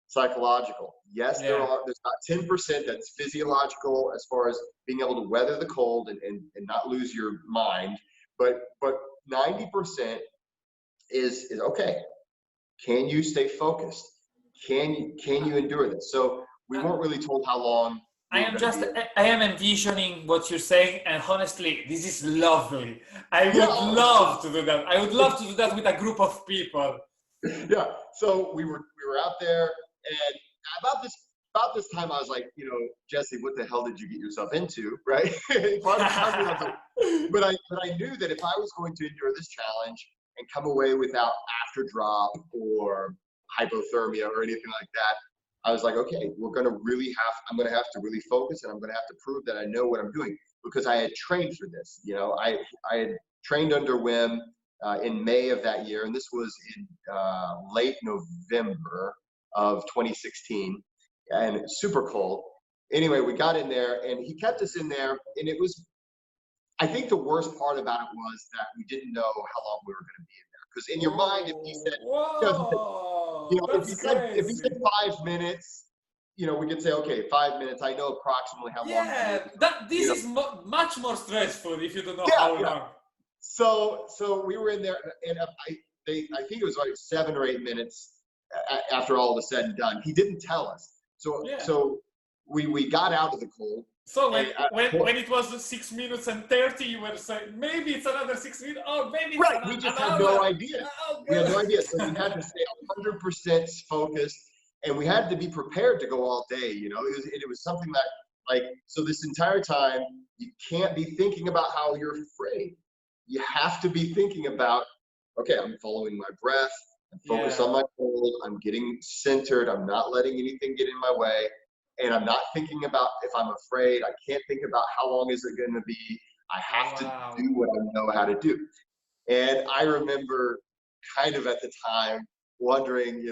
psychological. Yes, there's about 10% that's physiological as far as being able to weather the cold and not lose your mind. But 90% is okay. Can you stay focused? Can you endure this? So we weren't really told how long. I am envisioning what you're saying, and honestly, this is lovely. I would love to do that. I would love to do that with a group of people. Yeah. So we were out there, and about this time, I was like, Jesse, what the hell did you get yourself into, right? But I knew that if I was going to endure this challenge and come away without after drop or hypothermia or anything like that, I was like, okay, I'm going to have to really focus, and I'm going to have to prove that I know what I'm doing, because I had trained for this. I had trained under Wim in May of that year, and this was in late November of 2016, and super cold. Anyway, we got in there, and he kept us in there, and I think the worst part about it was that we didn't know how long we were going to be in there. Because in your mind, if he said 5 minutes, we could say, okay, 5 minutes. I know approximately how long. Yeah, this is much more stressful if you don't know how long. So we were in there, and I think it was like 7 or 8 minutes after all was said and done. He didn't tell us. So we got out of the cold. So when it was 6 minutes and 30, you were saying, maybe it's another 6 minutes, or maybe it's right. We just had no idea. We had no idea. So we had to stay 100% focused, and we had to be prepared to go all day. It was something that, so this entire time, you can't be thinking about how you're afraid. You have to be thinking about, okay, I'm following my breath. I'm focused on my cold. I'm getting centered. I'm not letting anything get in my way. And I'm not thinking about if I'm afraid. I can't think about how long is it going to be. I have to do what I know how to do. And I remember kind of at the time wondering,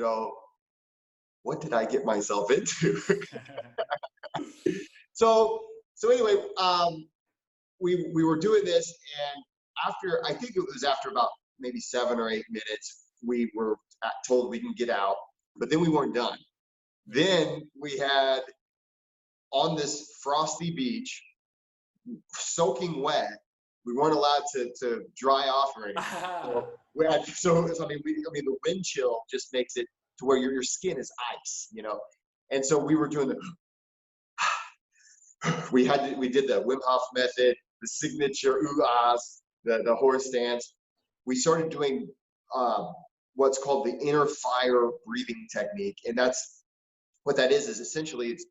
what did I get myself into? So anyway, we were doing this, and I think it was after about maybe 7 or 8 minutes, we were told we can get out, but then we weren't done. Then we had, on this frosty beach, soaking wet, We weren't allowed to dry off or anything. So, we had, the wind chill just makes it to where your skin is ice, you know. And so we were doing we did the Wim Hof method, the signature ooh-ahs, the horse dance. We started doing what's called the inner fire breathing technique. And that's what that is essentially it's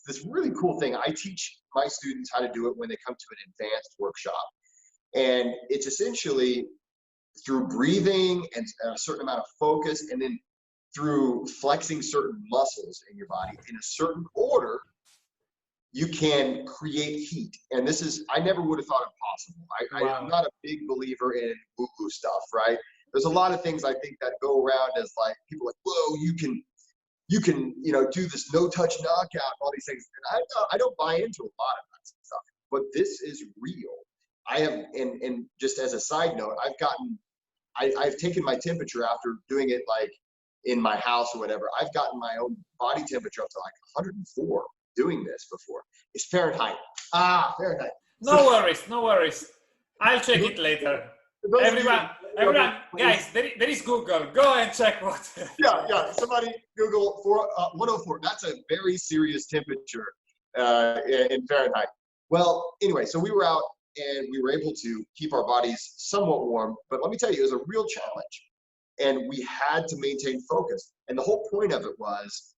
this really cool thing. I teach my students how to do it when they come to an advanced workshop. And it's essentially through breathing and a certain amount of focus, and then through flexing certain muscles in your body in a certain order, you can create heat. And this is, I never would have thought it possible. I'm not a big believer in woo-woo stuff, right? There's a lot of things I think that go around as like, people like, whoa, you can, do this no-touch knockout, all these things. And I don't buy into a lot of that stuff, but this is real. I have, and just as a side note, I've taken my temperature after doing it like in my house or whatever. I've gotten my own body temperature up to like 104 doing this before. It's Fahrenheit. Fahrenheit. No worries. I'll check it later. Everyone, guys, there is Google. Go and check what. Yeah. Somebody Google 104. That's a very serious temperature in Fahrenheit. Well, anyway, so we were out and we were able to keep our bodies somewhat warm. But let me tell you, it was a real challenge. And we had to maintain focus. And the whole point of it was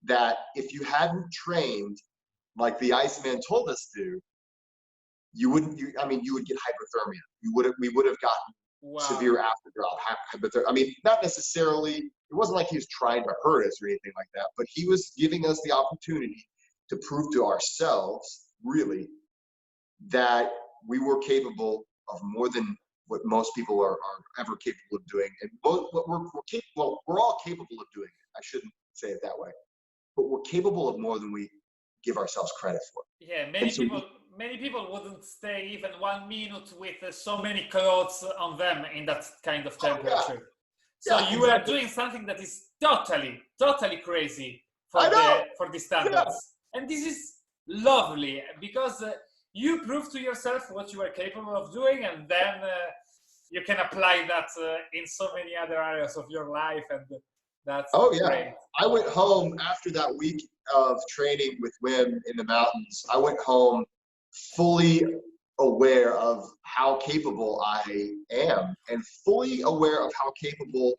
that if you hadn't trained like the Iceman told us to, you would get hypothermia. We would have gotten severe afterglow, hypothermia. Not necessarily, it wasn't like he was trying to hurt us or anything like that, but he was giving us the opportunity to prove to ourselves, really, that we were capable of more than what most people are ever capable of doing. And we're all capable of doing it. I shouldn't say it that way, but we're capable of more than we give ourselves credit for. Yeah, many people wouldn't stay even 1 minute with so many clothes on them in that kind of temperature. So you are doing something that is totally crazy for the standards. And this is lovely because you prove to yourself what you are capable of doing, and then you can apply that in so many other areas of your life, and that's great. I went home after that week of training with Wim in the mountains. I went home fully aware of how capable I am, and fully aware of how capable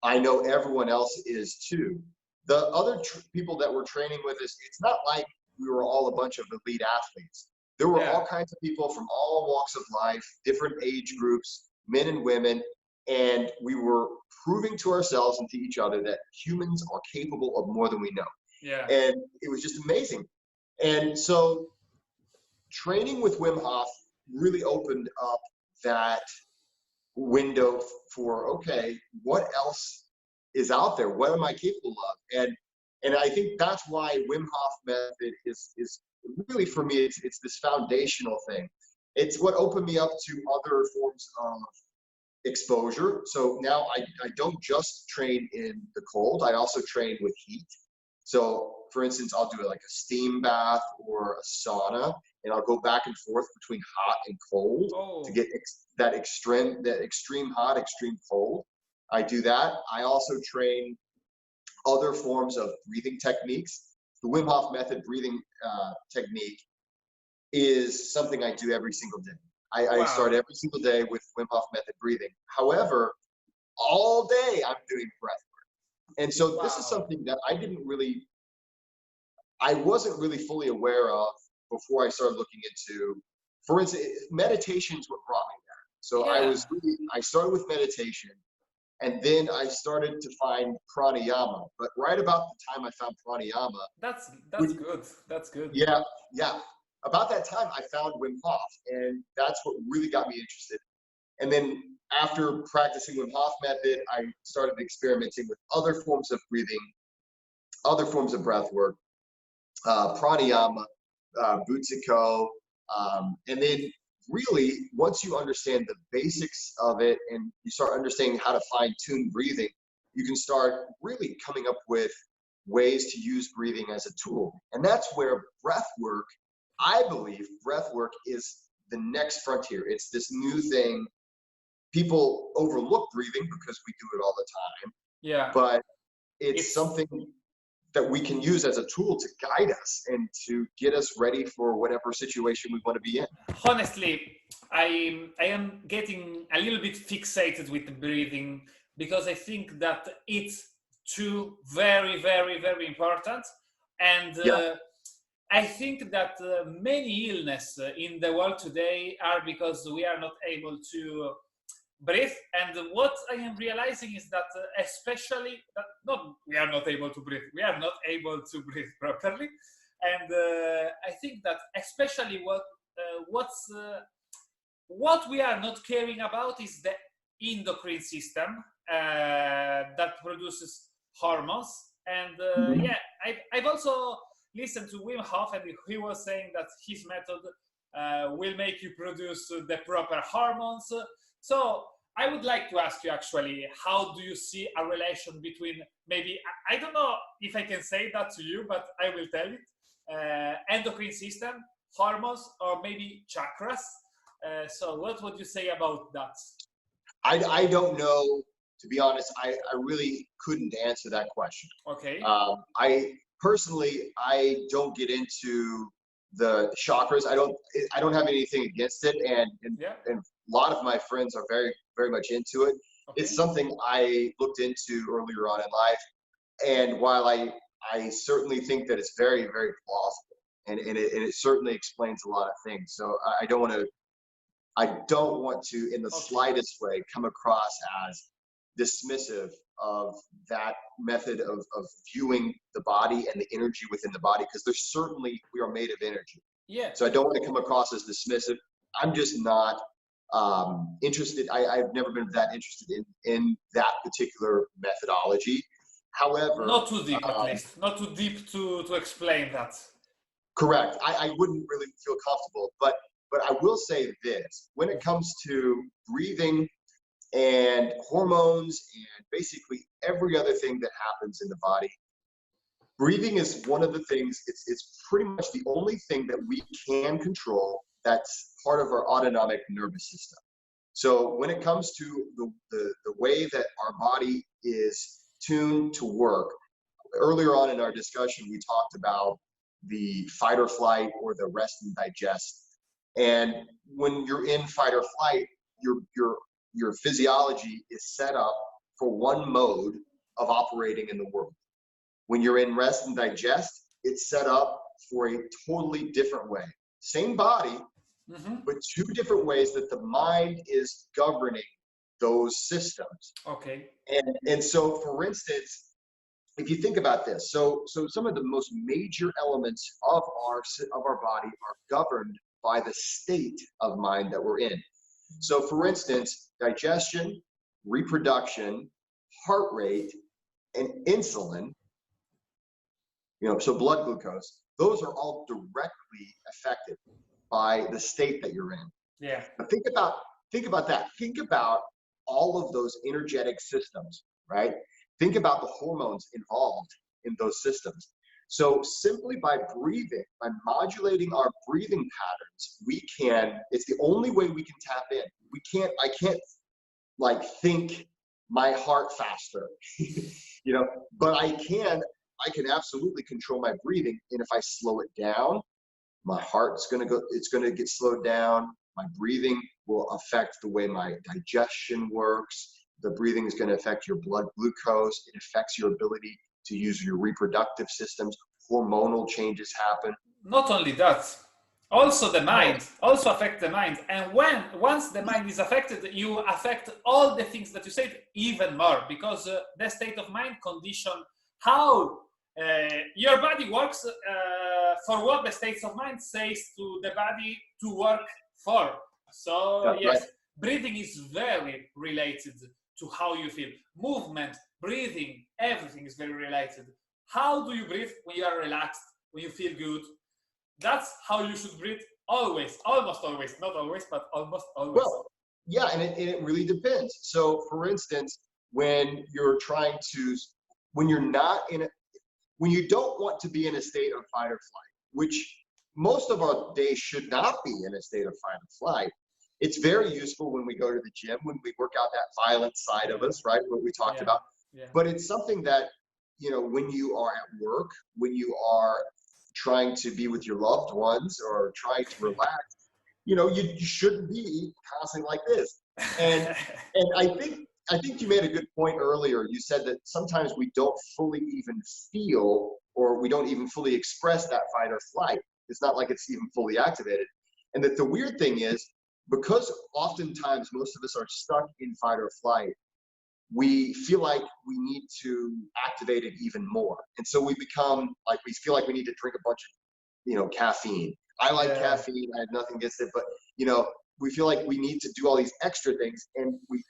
I know everyone else is too. The other people that were training with us, it's not like we were all a bunch of elite athletes. There were all kinds of people from all walks of life, different age groups, men and women, and we were proving to ourselves and to each other that humans are capable of more than we know. Yeah. And it was just amazing. And so training with Wim Hof really opened up that window for, okay, what else is out there? What am I capable of? And I think that's why Wim Hof method is really, for me, it's this foundational thing. It's what opened me up to other forms of exposure. So now I don't just train in the cold, I also train with heat. So for instance, I'll do like a steam bath or a sauna, and I'll go back and forth between hot and cold to get that extreme hot, extreme cold. I do that. I also train other forms of breathing techniques. The Wim Hof method breathing technique is something I do every single day. I start every single day with Wim Hof method breathing. However, all day I'm doing breath work. And so this is something that I wasn't really fully aware of before I started looking into, for instance, meditation is what brought me there. So I started with meditation, and then I started to find pranayama. But right about the time I found pranayama, that's good. That's good. Yeah. About that time, I found Wim Hof, and that's what really got me interested. And then after practicing Wim Hof method, I started experimenting with other forms of breathing, other forms of breath work, pranayama, Butsuko, and then really, once you understand the basics of it and you start understanding how to fine-tune breathing, you can start really coming up with ways to use breathing as a tool. And that's where breath work, I believe breath work is the next frontier. It's this new thing. People overlook breathing because we do it all the time, Yeah. but it's something that we can use as a tool to guide us and to get us ready for whatever situation we want to be in. Honestly, I am getting a little bit fixated with the breathing because I think that it's too very, very, very important. And I think that many illness in the world today are because we are not able to breathe. And what I am realizing is that especially that not we are not able to breathe, we are not able to breathe properly. And I think that especially what we are not caring about is the endocrine system that produces hormones. And yeah, I've also listened to Wim Hof, and he was saying that his method will make you produce the proper hormones. So I would like to ask you actually, how do you see a relation between maybe, I don't know if I can say that to you, but I will tell it, endocrine system, hormones, or maybe chakras. So what would you say about that? I don't know, to be honest. I really couldn't answer that question. Okay. I personally, I don't get into the chakras. I don't have anything against it, and a lot of my friends are very, very much into it. Okay. It's something I looked into earlier on in life, and while I certainly think that it's very, very plausible, and it certainly explains a lot of things. So I don't want to in the slightest way come across as dismissive of that method of viewing the body and the energy within the body, because there's certainly, we are made of energy. Yeah. So I don't want to come across as dismissive. I'm just not interested. I've never been that interested in that particular methodology. However, not too deep, at least not too deep to explain that. Correct. I wouldn't really feel comfortable, but I will say this: when it comes to breathing and hormones and basically every other thing that happens in the body, breathing is one of the things. It's pretty much the only thing that we can control that's part of our autonomic nervous system. So when it comes to the way that our body is tuned to work, earlier on in our discussion, we talked about the fight or flight or the rest and digest. And when you're in fight or flight, your physiology is set up for one mode of operating in the world. When you're in rest and digest, it's set up for a totally different way. Same body, but two different ways that the mind is governing those systems. Okay. And so, for instance, if you think about this, so some of the most major elements of our body are governed by the state of mind that we're in. So, for instance, digestion, reproduction, heart rate, and insulin, so blood glucose, those are all directly affected by the state that you're in. Yeah. But think about that. Think about all of those energetic systems, right? Think about the hormones involved in those systems. So simply by breathing, by modulating our breathing patterns, it's the only way we can tap in. I can't like think my heart faster, but I can absolutely control my breathing. And if I slow it down, my heart's it's going to get slowed down. My breathing will affect the way my digestion works. The breathing is going to affect your blood glucose. It affects your ability to use your reproductive systems. Hormonal changes happen. Not only that, also the mind also affect the mind. And once the mind is affected, you affect all the things that you said even more, because the state of mind condition how your body works for what the states of mind says to the body to work for. So that's yes, right. Breathing is very related to how you feel. Movement, breathing, everything is very related. How do you breathe when you are relaxed, when you feel good? That's how you should breathe always, almost always, not always, but almost always. Well, yeah, and it really depends. So for instance, when you don't want to be in a state of fight or flight, which most of our days should not be in a state of fight or flight. It's very useful when we go to the gym, when we work out that violent side of us, right? What we talked about. Yeah. But it's something that, you know, when you are at work, when you are trying to be with your loved ones or trying to relax, you know, you shouldn't be constantly like this. And I think you made a good point earlier. You said that sometimes we don't fully even feel, or we don't even fully express that fight or flight. It's not like it's even fully activated. And that the weird thing is, because oftentimes most of us are stuck in fight or flight, we feel like we need to activate it even more. And so we become like, we feel like we need to drink a bunch of, you know, caffeine. I like caffeine. I have nothing against it, but, you know, we feel like we need to do all these extra things, and we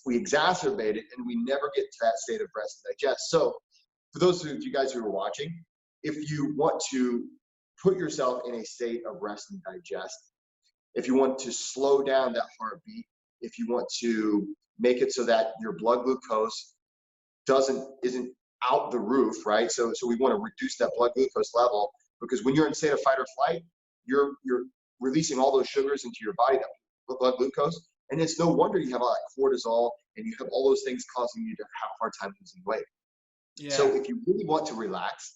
exacerbate it, and we never get to that state of rest and digest. So for those of you guys who are watching, if you want to put yourself in a state of rest and digest, if you want to slow down that heartbeat, if you want to make it so that your blood glucose isn't out the roof, right? So we want to reduce that blood glucose level, because when you're in a state of fight or flight, you're releasing all those sugars into your body, that blood glucose, and it's no wonder you have all that cortisol and you have all those things causing you to have a hard time losing weight. Yeah. So if you really want to relax,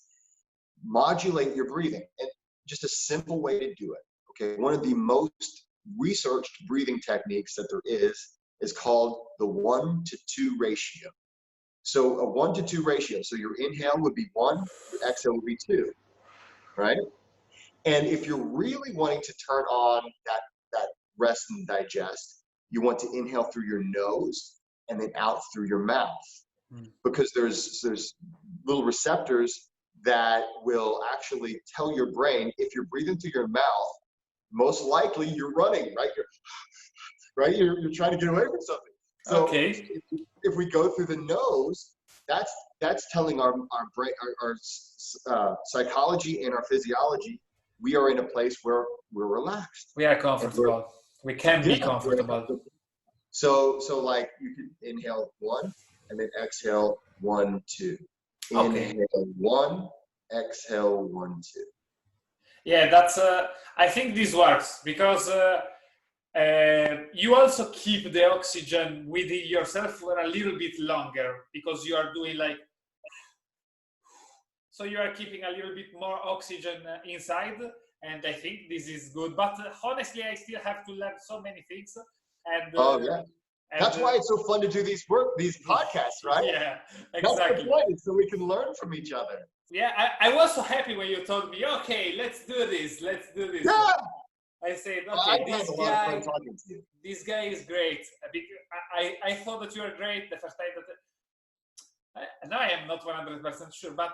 modulate your breathing. And just a simple way to do it, okay? One of the most researched breathing techniques that there is called the 1-to-2 ratio. So a 1-to-2 ratio. So your inhale would be 1, your exhale would be 2, right? And if you're really wanting to turn on that rest and digest, you want to inhale through your nose and then out through your mouth, because there's little receptors that will actually tell your brain, if you're breathing through your mouth, most likely you're running, right? You're trying to get away from something. So if we go through the nose, that's telling our brain, our psychology and our physiology, we are in a place where we're relaxed. We are comfortable. We can be comfortable. So like you can inhale 1 and then exhale 1, 2. Inhale 1, exhale 1, 2. Yeah, that's. I think this works because you also keep the oxygen within yourself for a little bit longer, because you are doing like. So you are keeping a little bit more oxygen inside, and I think this is good. But honestly, I still have to learn so many things. And that's why it's so fun to do these podcasts, right? Yeah, exactly. That's the point, so we can learn from each other. Yeah, I was so happy when you told me, okay, let's do this. Yeah. I said, I okay, had a lot of fun talking to you. This guy is great. I thought that you were great the first time that. Now I am not 100% sure, but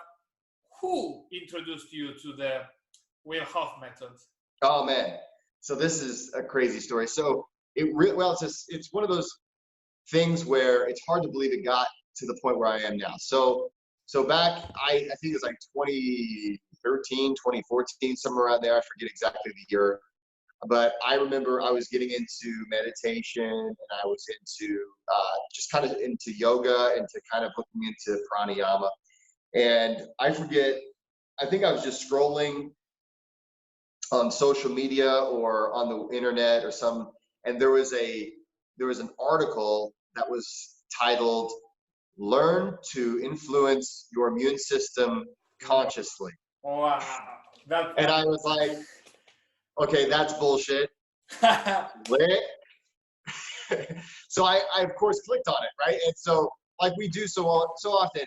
who introduced you to the Wim Hof method? Oh man, so this is a crazy story. So it's one of those things where it's hard to believe it got to the point where I am now. So back, I think it was like 2013, 2014, somewhere around there. I forget exactly the year. But I remember I was getting into meditation, and I was into just kind of into yoga, and to kind of looking into pranayama. And I think I was just scrolling on social media or on the internet or some, and there was an article that was titled "Learn to Influence Your Immune System Consciously." Wow. And I was like, okay, that's bullshit. So I of course clicked on it, right? And so like we do so often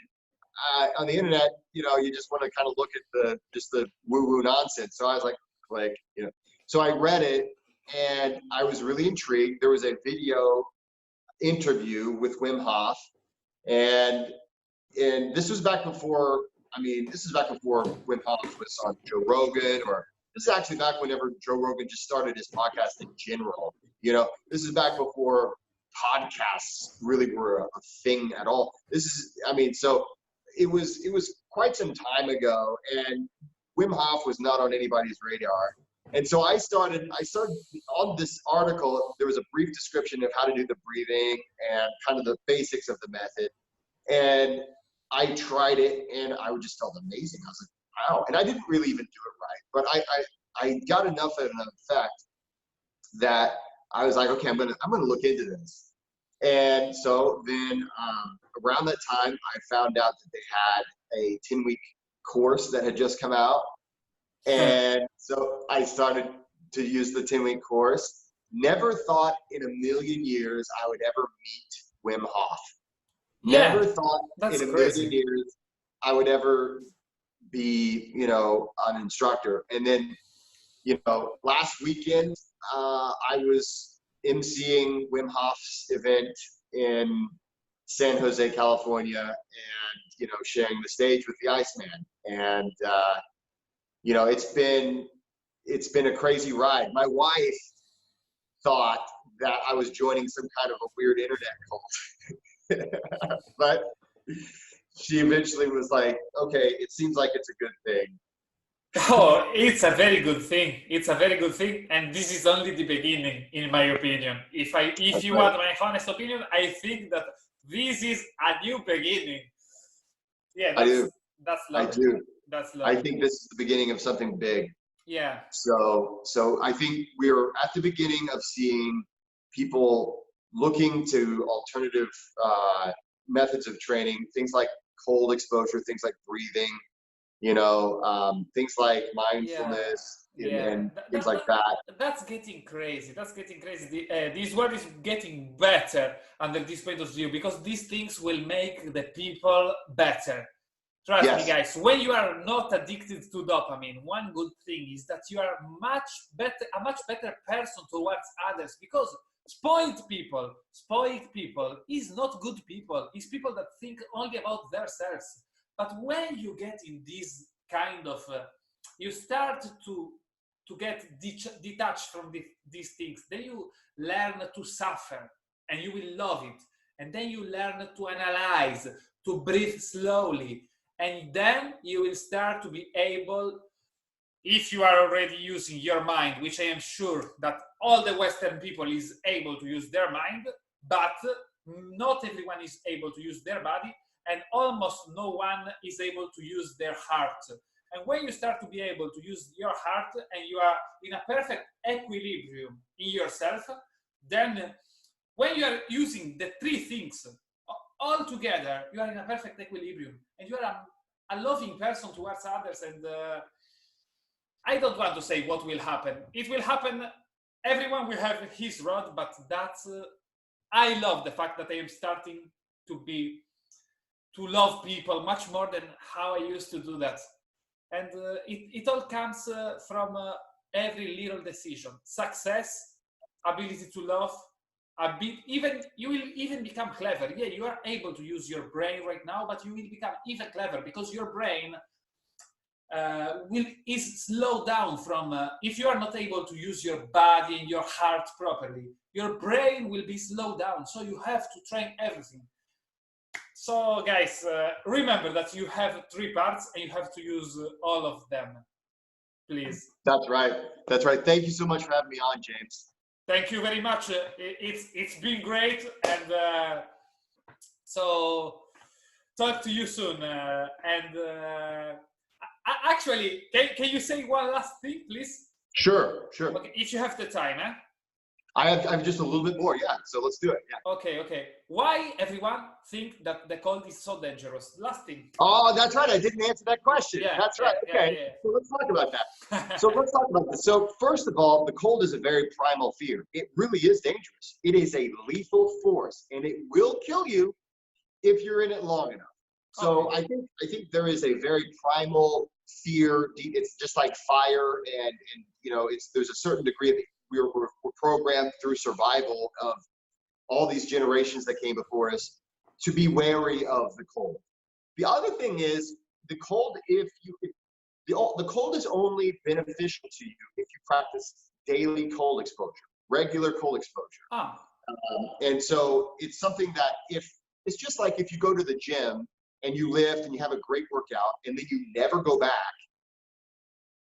on the internet, you know, you just want to kind of look at the woo-woo nonsense. So I was like, click, you know. So I read it, and I was really intrigued. There was a video interview with Wim Hof, and this was back before. This is back before Wim Hof was on Joe Rogan, or this is actually back whenever Joe Rogan just started his podcast in general. You know, this is back before podcasts really were a thing at all. So it was quite some time ago, and Wim Hof was not on anybody's radar. And so I started on this article. There was a brief description of how to do the breathing and kind of the basics of the method. And I tried it, and I just felt amazing. I was like, wow. And I didn't really even do it right, but I got enough of an effect that I was like, okay, I'm gonna look into this. And so then around that time, I found out that they had a 10-week course that had just come out. And so I started to use the 10-week course. Never thought in a million years I would ever meet Wim Hof. Yeah, Never thought that's in a million crazy. years I would ever be, an instructor. And then, last weekend, I was emceeing Wim Hof's event in San Jose, California, and, sharing the stage with the Iceman. And, it's been a crazy ride. My wife thought that I was joining some kind of a weird internet cult, but she eventually was like, okay, it seems like it's a good thing. Oh, it's a very good thing. It's a very good thing, and this is only the beginning, in my opinion. If That's you right. want my honest opinion, I think that this is a new beginning. Yeah, I do. that's I lovely. do. That's I lovely. think this is the beginning of something big. Yeah. So I think we're at the beginning of seeing people looking to alternative methods of training, things like cold exposure, things like breathing, things like Yeah, mindfulness yeah. and things like that. That's getting crazy. That's getting crazy. This world is getting better under this point of view because these things will make the people better. Trust me, Yes. guys, when you are not addicted to dopamine, one good thing is that you are a much better person towards others because spoiled people is not good people. It's people that think only about themselves. But when you get in this kind of, you start to get detached from these things, then you learn to suffer and you will love it. And then you learn to analyze, to breathe slowly. And then you will start to be able, if you are already using your mind, which I am sure that all the Western people is able to use their mind, but not everyone is able to use their body, and almost no one is able to use their heart. And when you start to be able to use your heart and you are in a perfect equilibrium in yourself, then when you are using the three things all together, you are in a perfect equilibrium and you are a loving person towards others. And I don't want to say what will happen. It will happen. Everyone will have his road, but that's. I love the fact that I am starting to love people much more than how I used to do that. And it all comes from every little decision. Success, ability to love, a bit, even you will even become clever. Yeah, you are able to use your brain right now, but you will become even clever because your brain is slowed down from if you are not able to use your body and your heart properly, your brain will be slowed down. So you have to train everything. So guys, remember that you have three parts and you have to use all of them, please. That's right. That's right. Thank you so much for having me on, James. Thank you very much. It's been great, and so talk to you soon. Actually, can you say one last thing, please? Sure. Okay, if you have the time, eh? I have just a little bit more. Yeah. So let's do it. Yeah. Okay. Why everyone think that the cold is so dangerous? Last thing. Oh, that's right. I didn't answer that question. Yeah, That's right. Okay. yeah. So let's talk about that. So let's talk about this. So first of all, the cold is a very primal fear. It really is dangerous. It is a lethal force, and it will kill you if you're in it long enough. So Okay. I think there is a very primal fear. It's just like fire, and there's a certain degree of we're programmed through survival of all these generations that came before us to be wary of the cold. The other thing is the cold. The cold is only beneficial to you if you practice daily cold exposure, regular cold exposure. And so it's something that it's just like if you go to the gym and you lift and you have a great workout and then you never go back,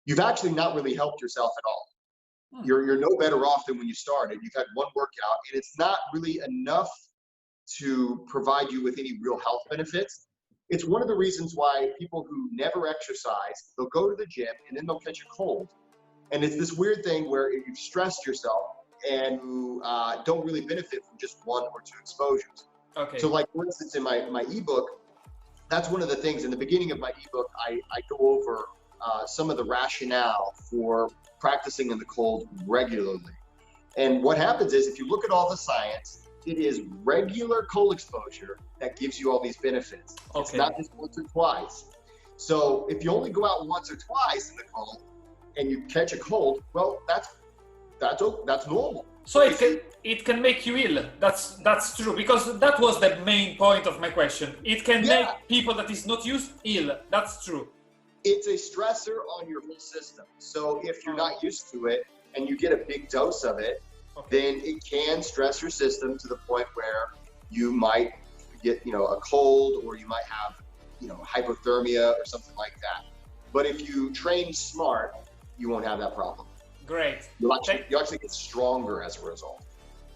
you've actually not really helped yourself at all. You're no better off than when you started. You've had one workout and it's not really enough to provide you with any real health benefits. It's one of the reasons why people who never exercise, they'll go to the gym and then they'll catch a cold. And it's this weird thing where you've stressed yourself and you don't really benefit from just 1 or 2 exposures. Okay. So like, for instance, in my ebook, that's one of the things in the beginning of my ebook, I go over some of the rationale for practicing in the cold regularly. And what happens is, if you look at all the science, it is regular cold exposure that gives you all these benefits. Okay. It's not just once or twice. So if you only go out once or twice in the cold and you catch a cold, well, that's normal. So it can make you ill. That's true, because that was the main point of my question. It can make people that is not used ill. That's true. It's a stressor on your whole system. So if you're not used to it and you get a big dose of it, then it can stress your system to the point where you might get, a cold, or you might have, hypothermia or something like that. But if you train smart, you won't have that problem. Great. You actually get stronger as a result.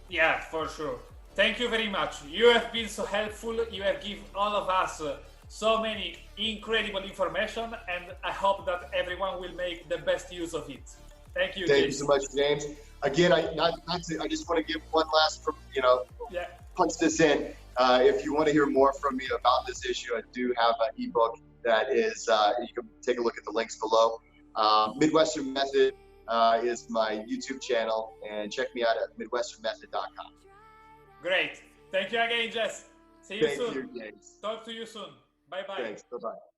Yeah, for sure. Thank you very much. You have been so helpful. You have given all of us so many incredible information, and I hope that everyone will make the best use of it. Thank you, James. Thank you so much, James. Again, I just want to give one last, punch this in. If you want to hear more from me about this issue, I do have an ebook that is, you can take a look at the links below. Midwestern Method is my YouTube channel, and check me out at midwesternmethod.com. Great. Thank you again, Jess. See you soon. Thank you, James. Talk to you soon. Bye-bye. Thanks. Bye-bye.